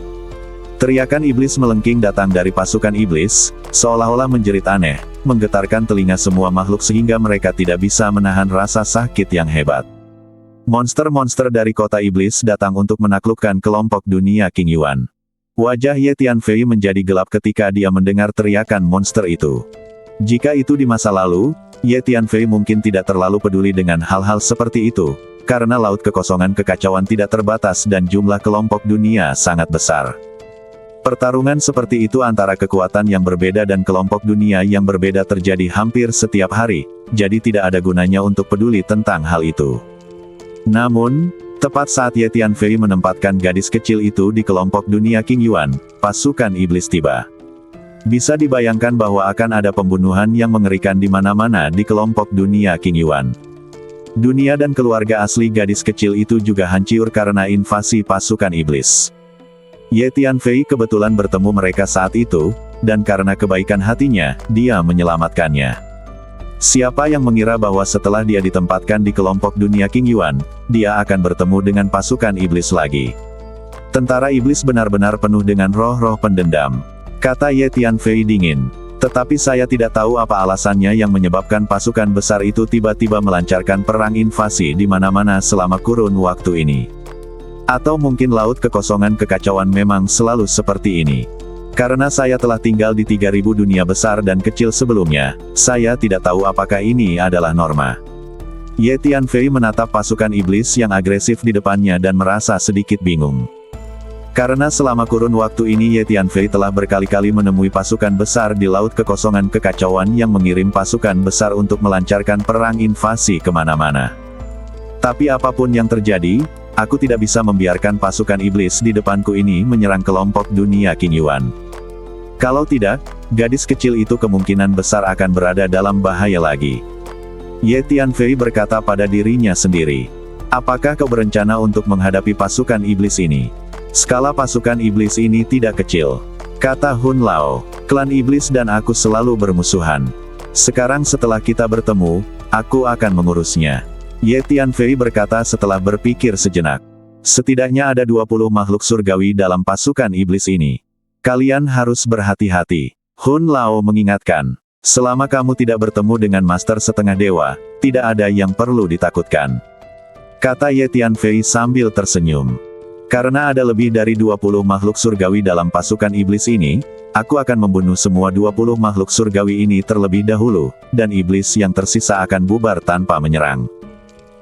Teriakan iblis melengking datang dari pasukan iblis, seolah-olah menjerit aneh, menggetarkan telinga semua makhluk sehingga mereka tidak bisa menahan rasa sakit yang hebat. Monster-monster dari kota iblis datang untuk menaklukkan kelompok dunia King Yuan. Wajah Ye Tianfei menjadi gelap ketika dia mendengar teriakan monster itu. Jika itu di masa lalu, Ye Tianfei mungkin tidak terlalu peduli dengan hal-hal seperti itu, karena laut kekosongan kekacauan tidak terbatas dan jumlah kelompok dunia sangat besar. Pertarungan seperti itu antara kekuatan yang berbeda dan kelompok dunia yang berbeda terjadi hampir setiap hari, jadi tidak ada gunanya untuk peduli tentang hal itu. Namun, tepat saat Ye Tianfei menempatkan gadis kecil itu di kelompok dunia King Yuan, pasukan iblis tiba. Bisa dibayangkan bahwa akan ada pembunuhan yang mengerikan di mana-mana di kelompok dunia King Yuan. Dunia dan keluarga asli gadis kecil itu juga hancur karena invasi pasukan iblis. Ye Tianfei kebetulan bertemu mereka saat itu, dan karena kebaikan hatinya, dia menyelamatkannya. Siapa yang mengira bahwa setelah dia ditempatkan di kelompok dunia King Yuan, dia akan bertemu dengan pasukan iblis lagi. Tentara iblis benar-benar penuh dengan roh-roh pendendam, kata Ye Tianfei dingin. Tetapi saya tidak tahu apa alasannya yang menyebabkan pasukan besar itu tiba-tiba melancarkan perang invasi di mana-mana selama kurun waktu ini. Atau mungkin laut kekosongan kekacauan memang selalu seperti ini. Karena saya telah tinggal di 3000 dunia besar dan kecil sebelumnya, saya tidak tahu apakah ini adalah norma. Ye Tianfei menatap pasukan iblis yang agresif di depannya dan merasa sedikit bingung. Karena selama kurun waktu ini Ye Tianfei telah berkali-kali menemui pasukan besar di laut kekosongan kekacauan yang mengirim pasukan besar untuk melancarkan perang invasi kemana-mana. Tapi apapun yang terjadi, aku tidak bisa membiarkan pasukan iblis di depanku ini menyerang kelompok dunia King Yuan. Kalau tidak, gadis kecil itu kemungkinan besar akan berada dalam bahaya lagi. Ye Tianfei berkata pada dirinya sendiri. Apakah kau berencana untuk menghadapi pasukan iblis ini? Skala pasukan iblis ini tidak kecil, kata Hun Lao. Klan iblis dan aku selalu bermusuhan. Sekarang setelah kita bertemu, aku akan mengurusnya. Ye Tianfei berkata setelah berpikir sejenak. Setidaknya ada 20 makhluk surgawi dalam pasukan iblis ini. Kalian harus berhati-hati. Hun Lao mengingatkan. Selama kamu tidak bertemu dengan master setengah dewa, tidak ada yang perlu ditakutkan, kata Ye Tianfei sambil tersenyum. Karena ada lebih dari 20 makhluk surgawi dalam pasukan iblis ini, aku akan membunuh semua 20 makhluk surgawi ini terlebih dahulu, dan iblis yang tersisa akan bubar tanpa menyerang.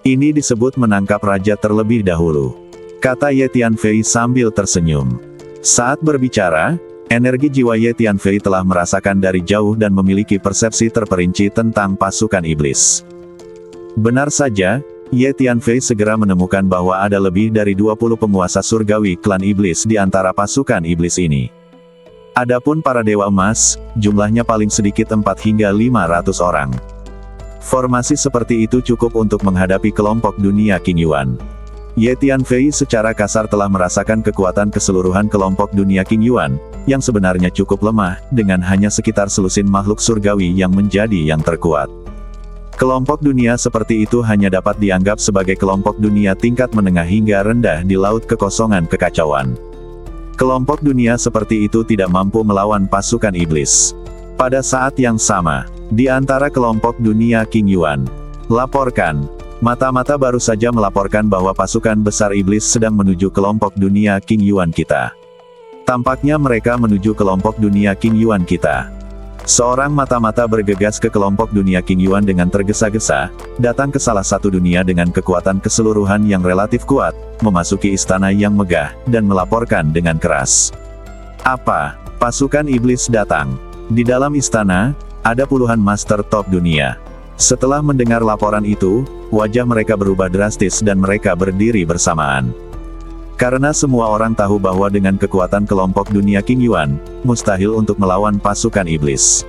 Ini disebut menangkap raja terlebih dahulu, kata Ye Tianfei sambil tersenyum. Saat berbicara, energi jiwa Ye Tianfei telah merasakan dari jauh dan memiliki persepsi terperinci tentang pasukan iblis. Benar saja, Ye Tianfei segera menemukan bahwa ada lebih dari 20 penguasa surgawi klan iblis di antara pasukan iblis ini. Adapun para dewa emas, jumlahnya paling sedikit 4 hingga 500 orang. Formasi seperti itu cukup untuk menghadapi kelompok dunia King Yuan. Ye Tianfei secara kasar telah merasakan kekuatan keseluruhan kelompok dunia King Yuan, yang sebenarnya cukup lemah, dengan hanya sekitar selusin makhluk surgawi yang menjadi yang terkuat. Kelompok dunia seperti itu hanya dapat dianggap sebagai kelompok dunia tingkat menengah hingga rendah di laut kekosongan kekacauan. Kelompok dunia seperti itu tidak mampu melawan pasukan iblis. Pada saat yang sama, di antara kelompok dunia King Yuan, laporkan. Mata-mata baru saja melaporkan bahwa pasukan besar iblis sedang menuju kelompok dunia King Yuan kita. Tampaknya mereka menuju kelompok dunia King Yuan kita. Seorang mata-mata bergegas ke kelompok dunia King Yuan dengan tergesa-gesa, datang ke salah satu dunia dengan kekuatan keseluruhan yang relatif kuat, memasuki istana yang megah, dan melaporkan dengan keras. Apa? Pasukan iblis datang. Di dalam istana, ada puluhan master top dunia. Setelah mendengar laporan itu, wajah mereka berubah drastis dan mereka berdiri bersamaan. Karena semua orang tahu bahwa dengan kekuatan kelompok dunia King Yuan, mustahil untuk melawan pasukan iblis.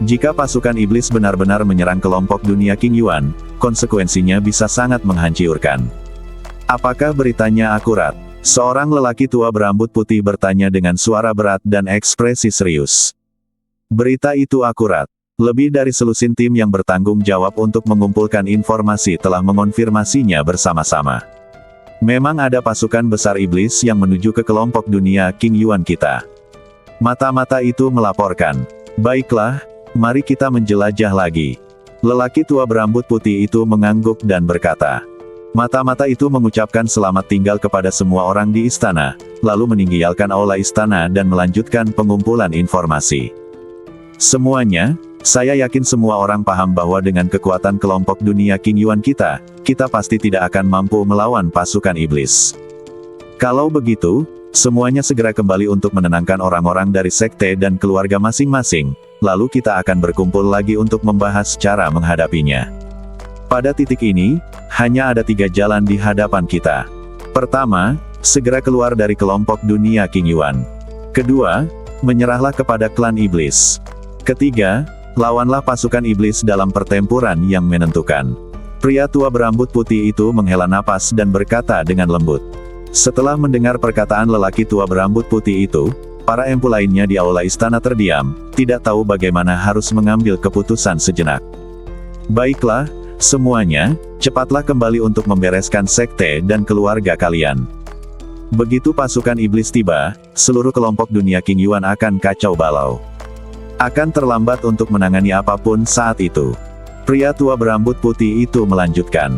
Jika pasukan iblis benar-benar menyerang kelompok dunia King Yuan, konsekuensinya bisa sangat menghancurkan. Apakah beritanya akurat? Seorang lelaki tua berambut putih bertanya dengan suara berat dan ekspresi serius. Berita itu akurat. Lebih dari selusin tim yang bertanggung jawab untuk mengumpulkan informasi telah mengonfirmasinya bersama-sama. Memang ada pasukan besar iblis yang menuju ke kelompok dunia King Yuan kita. Mata-mata itu melaporkan, "Baiklah, mari kita menjelajah lagi." Lelaki tua berambut putih itu mengangguk dan berkata. Mata-mata itu mengucapkan selamat tinggal kepada semua orang di istana, lalu meninggalkan aula istana dan melanjutkan pengumpulan informasi. Semuanya, saya yakin semua orang paham bahwa dengan kekuatan kelompok dunia King Yuan kita pasti tidak akan mampu melawan pasukan iblis. Kalau begitu, semuanya segera kembali untuk menenangkan orang-orang dari sekte dan keluarga masing-masing, lalu kita akan berkumpul lagi untuk membahas cara menghadapinya. Pada titik ini, hanya ada 3 jalan di hadapan kita. Pertama, segera keluar dari kelompok dunia King Yuan. Kedua, menyerahlah kepada klan iblis. Ketiga, lawanlah pasukan iblis dalam pertempuran yang menentukan. Pria tua berambut putih itu menghela napas dan berkata dengan lembut. Setelah mendengar perkataan lelaki tua berambut putih itu, para empu lainnya di aula istana terdiam, tidak tahu bagaimana harus mengambil keputusan sejenak. Baiklah, semuanya, cepatlah kembali untuk membereskan sekte dan keluarga kalian. Begitu pasukan iblis tiba, seluruh kelompok dunia King Yuan akan kacau balau. Akan terlambat untuk menangani apapun saat itu. Pria tua berambut putih itu melanjutkan.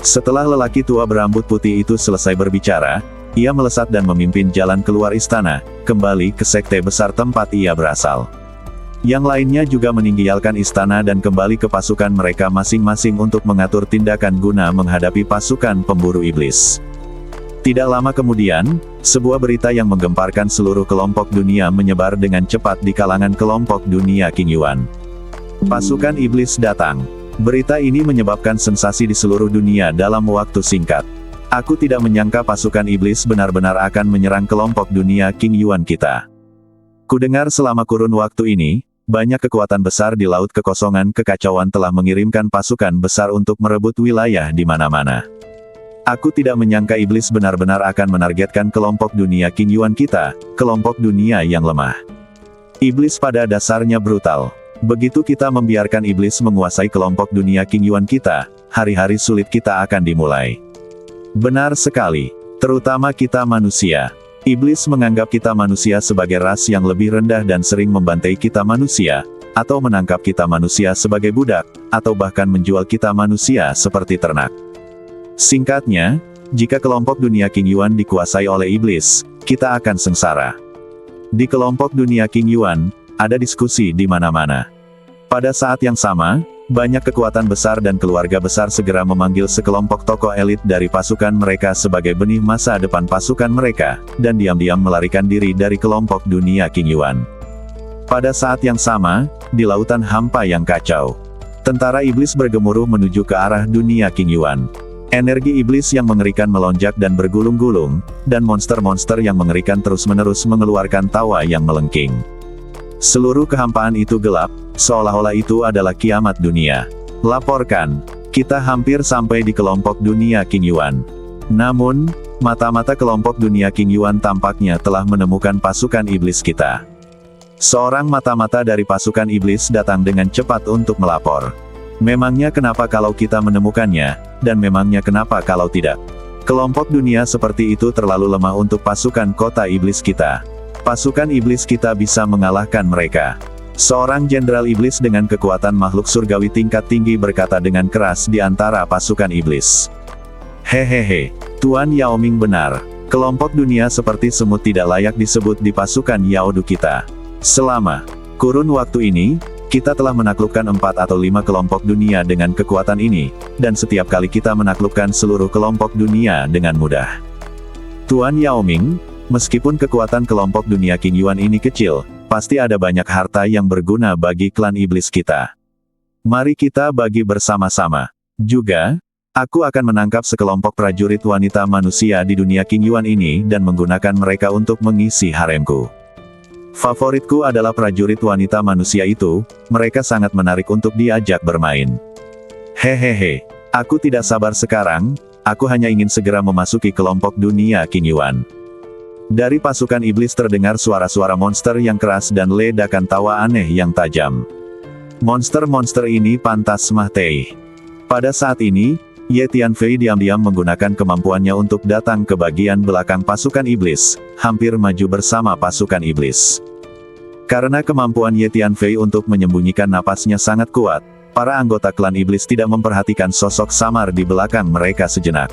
Setelah lelaki tua berambut putih itu selesai berbicara, ia melesat dan memimpin jalan keluar istana, kembali ke sekte besar tempat ia berasal. Yang lainnya juga meninggalkan istana dan kembali ke pasukan mereka masing-masing untuk mengatur tindakan guna menghadapi pasukan pemburu iblis. Tidak lama kemudian, sebuah berita yang menggemparkan seluruh kelompok dunia menyebar dengan cepat di kalangan kelompok dunia King Yuan. Pasukan iblis datang. Berita ini menyebabkan sensasi di seluruh dunia dalam waktu singkat. Aku tidak menyangka pasukan iblis benar-benar akan menyerang kelompok dunia King Yuan kita. Kudengar selama kurun waktu ini, banyak kekuatan besar di Laut Kekosongan Kekacauan telah mengirimkan pasukan besar untuk merebut wilayah di mana-mana. Aku tidak menyangka iblis benar-benar akan menargetkan kelompok dunia King Yuan kita, kelompok dunia yang lemah. Iblis pada dasarnya brutal. Begitu kita membiarkan iblis menguasai kelompok dunia King Yuan kita, hari-hari sulit kita akan dimulai. Benar sekali. Terutama kita manusia. Iblis menganggap kita manusia sebagai ras yang lebih rendah dan sering membantai kita manusia, atau menangkap kita manusia sebagai budak, atau bahkan menjual kita manusia seperti ternak. Singkatnya, jika kelompok dunia King Yuan dikuasai oleh iblis, kita akan sengsara. Di kelompok dunia King Yuan, ada diskusi di mana-mana. Pada saat yang sama, banyak kekuatan besar dan keluarga besar segera memanggil sekelompok tokoh elit dari pasukan mereka sebagai benih masa depan pasukan mereka, dan diam-diam melarikan diri dari kelompok dunia King Yuan. Pada saat yang sama, di lautan hampa yang kacau, tentara iblis bergemuruh menuju ke arah dunia King Yuan. Energi iblis yang mengerikan melonjak dan bergulung-gulung, dan monster-monster yang mengerikan terus-menerus mengeluarkan tawa yang melengking. Seluruh kehampaan itu gelap, seolah-olah itu adalah kiamat dunia. Laporkan, kita hampir sampai di kelompok dunia King Yuan. Namun, mata-mata kelompok dunia King Yuan tampaknya telah menemukan pasukan iblis kita. Seorang mata-mata dari pasukan iblis datang dengan cepat untuk melapor. Memangnya kenapa kalau kita menemukannya, dan memangnya kenapa kalau tidak? Kelompok dunia seperti itu terlalu lemah untuk pasukan kota iblis kita. Pasukan iblis kita bisa mengalahkan mereka. Seorang jenderal iblis dengan kekuatan makhluk surgawi tingkat tinggi berkata dengan keras di antara pasukan iblis. Hehehe, Tuan Yao Ming benar. Kelompok dunia seperti semut tidak layak disebut di pasukan Yaodu kita. Selama kurun waktu ini, kita telah menaklukkan 4 atau 5 kelompok dunia dengan kekuatan ini, dan setiap kali kita menaklukkan seluruh kelompok dunia dengan mudah. Tuan Yao Ming, meskipun kekuatan kelompok dunia King Yuan ini kecil, pasti ada banyak harta yang berguna bagi klan iblis kita. Mari kita bagi bersama-sama. Juga, aku akan menangkap sekelompok prajurit wanita manusia di dunia King Yuan ini dan menggunakan mereka untuk mengisi haremku. Favoritku adalah prajurit wanita manusia itu, mereka sangat menarik untuk diajak bermain. Hehehe, aku tidak sabar sekarang, aku hanya ingin segera memasuki kelompok dunia King Yuan. Dari pasukan iblis terdengar suara-suara monster yang keras dan ledakan tawa aneh yang tajam. Monster-monster ini pantas mati. Pada saat ini, Ye Tianfei diam-diam menggunakan kemampuannya untuk datang ke bagian belakang pasukan iblis, hampir maju bersama pasukan iblis. Karena kemampuan Ye Tianfei untuk menyembunyikan napasnya sangat kuat, para anggota klan iblis tidak memperhatikan sosok samar di belakang mereka sejenak.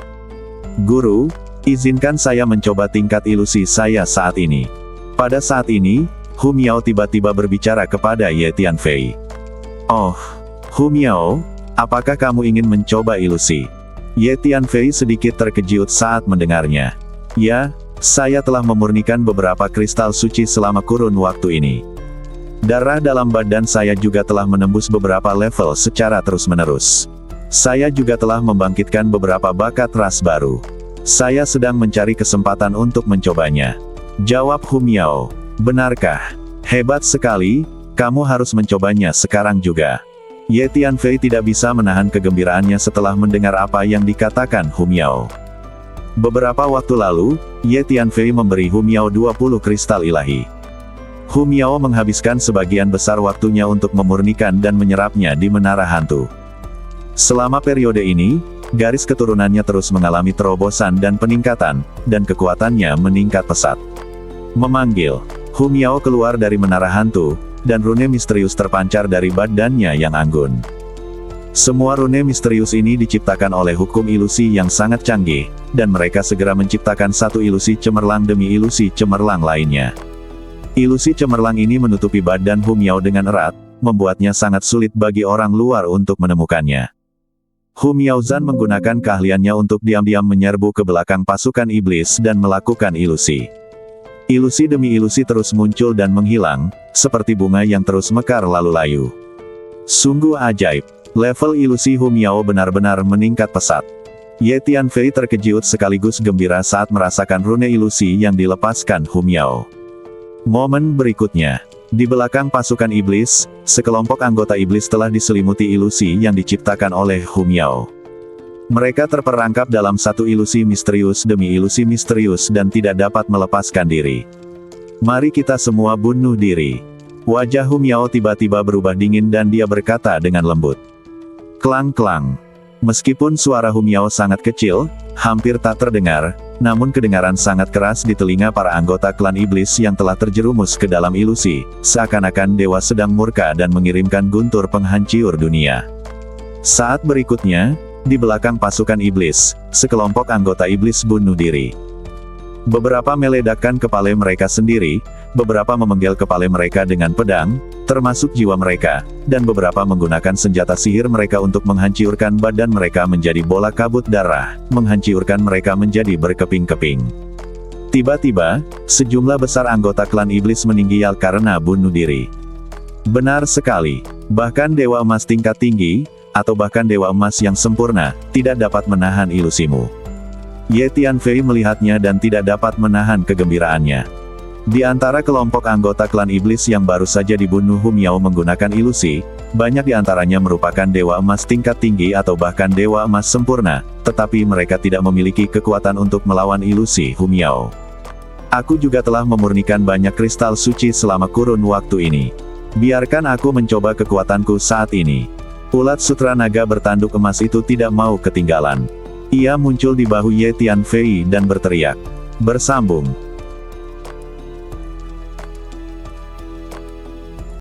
Guru, izinkan saya mencoba tingkat ilusi saya saat ini. Pada saat ini, Hu Miao tiba-tiba berbicara kepada Ye Tianfei. Oh, Hu Miao, apakah kamu ingin mencoba ilusi? Ye Tianfei sedikit terkejut saat mendengarnya. Ya, saya telah memurnikan beberapa kristal suci selama kurun waktu ini. Darah dalam badan saya juga telah menembus beberapa level secara terus-menerus. Saya juga telah membangkitkan beberapa bakat ras baru. Saya sedang mencari kesempatan untuk mencobanya. Jawab Hu Miao. Benarkah? Hebat sekali, kamu harus mencobanya sekarang juga. Ye Tianfei tidak bisa menahan kegembiraannya setelah mendengar apa yang dikatakan Hu Miao. Beberapa waktu lalu, Ye Tianfei memberi Hu Miao 20 kristal ilahi. Hu Miao menghabiskan sebagian besar waktunya untuk memurnikan dan menyerapnya di menara hantu. Selama periode ini, garis keturunannya terus mengalami terobosan dan peningkatan, dan kekuatannya meningkat pesat. Memanggil, Hu Miao keluar dari menara hantu, dan rune misterius terpancar dari badannya yang anggun. Semua rune misterius ini diciptakan oleh hukum ilusi yang sangat canggih, dan mereka segera menciptakan satu ilusi cemerlang demi ilusi cemerlang lainnya. Ilusi cemerlang ini menutupi badan Hu Miao dengan erat, membuatnya sangat sulit bagi orang luar untuk menemukannya. Hu Miaozan menggunakan keahliannya untuk diam-diam menyerbu ke belakang pasukan iblis dan melakukan ilusi. Ilusi demi ilusi terus muncul dan menghilang, seperti bunga yang terus mekar lalu layu. Sungguh ajaib, level ilusi Hu Miao benar-benar meningkat pesat. Ye Tianfei terkejut sekaligus gembira saat merasakan rune ilusi yang dilepaskan Hu Miao. Momen berikutnya, di belakang pasukan iblis, sekelompok anggota iblis telah diselimuti ilusi yang diciptakan oleh Hu Miao. Mereka terperangkap dalam satu ilusi misterius demi ilusi misterius dan tidak dapat melepaskan diri. Mari kita semua bunuh diri. Wajah Hu Miao tiba-tiba berubah dingin dan dia berkata dengan lembut. Klang-klang. Meskipun suara Hu Miao sangat kecil, hampir tak terdengar, namun kedengaran sangat keras di telinga para anggota klan iblis yang telah terjerumus ke dalam ilusi, seakan-akan dewa sedang murka dan mengirimkan guntur penghancur dunia. Saat berikutnya, di belakang pasukan iblis, sekelompok anggota iblis bunuh diri. Beberapa meledakkan kepala mereka sendiri, beberapa memenggal kepala mereka dengan pedang, termasuk jiwa mereka, dan beberapa menggunakan senjata sihir mereka untuk menghancurkan badan mereka menjadi bola kabut darah, menghancurkan mereka menjadi berkeping-keping. Tiba-tiba, sejumlah besar anggota klan iblis meninggal karena bunuh diri. Benar sekali, bahkan dewa emas tingkat tinggi, atau bahkan dewa emas yang sempurna, tidak dapat menahan ilusimu. Ye Tianfei melihatnya dan tidak dapat menahan kegembiraannya. Di antara kelompok anggota klan iblis yang baru saja dibunuh Hu Miao menggunakan ilusi, banyak di antaranya merupakan dewa emas tingkat tinggi atau bahkan dewa emas sempurna, tetapi mereka tidak memiliki kekuatan untuk melawan ilusi Hu Miao. Aku juga telah memurnikan banyak kristal suci selama kurun waktu ini. Biarkan aku mencoba kekuatanku saat ini. Ulat sutra naga bertanduk emas itu tidak mau ketinggalan. Ia muncul di bahu Ye Tianfei dan berteriak. Bersambung.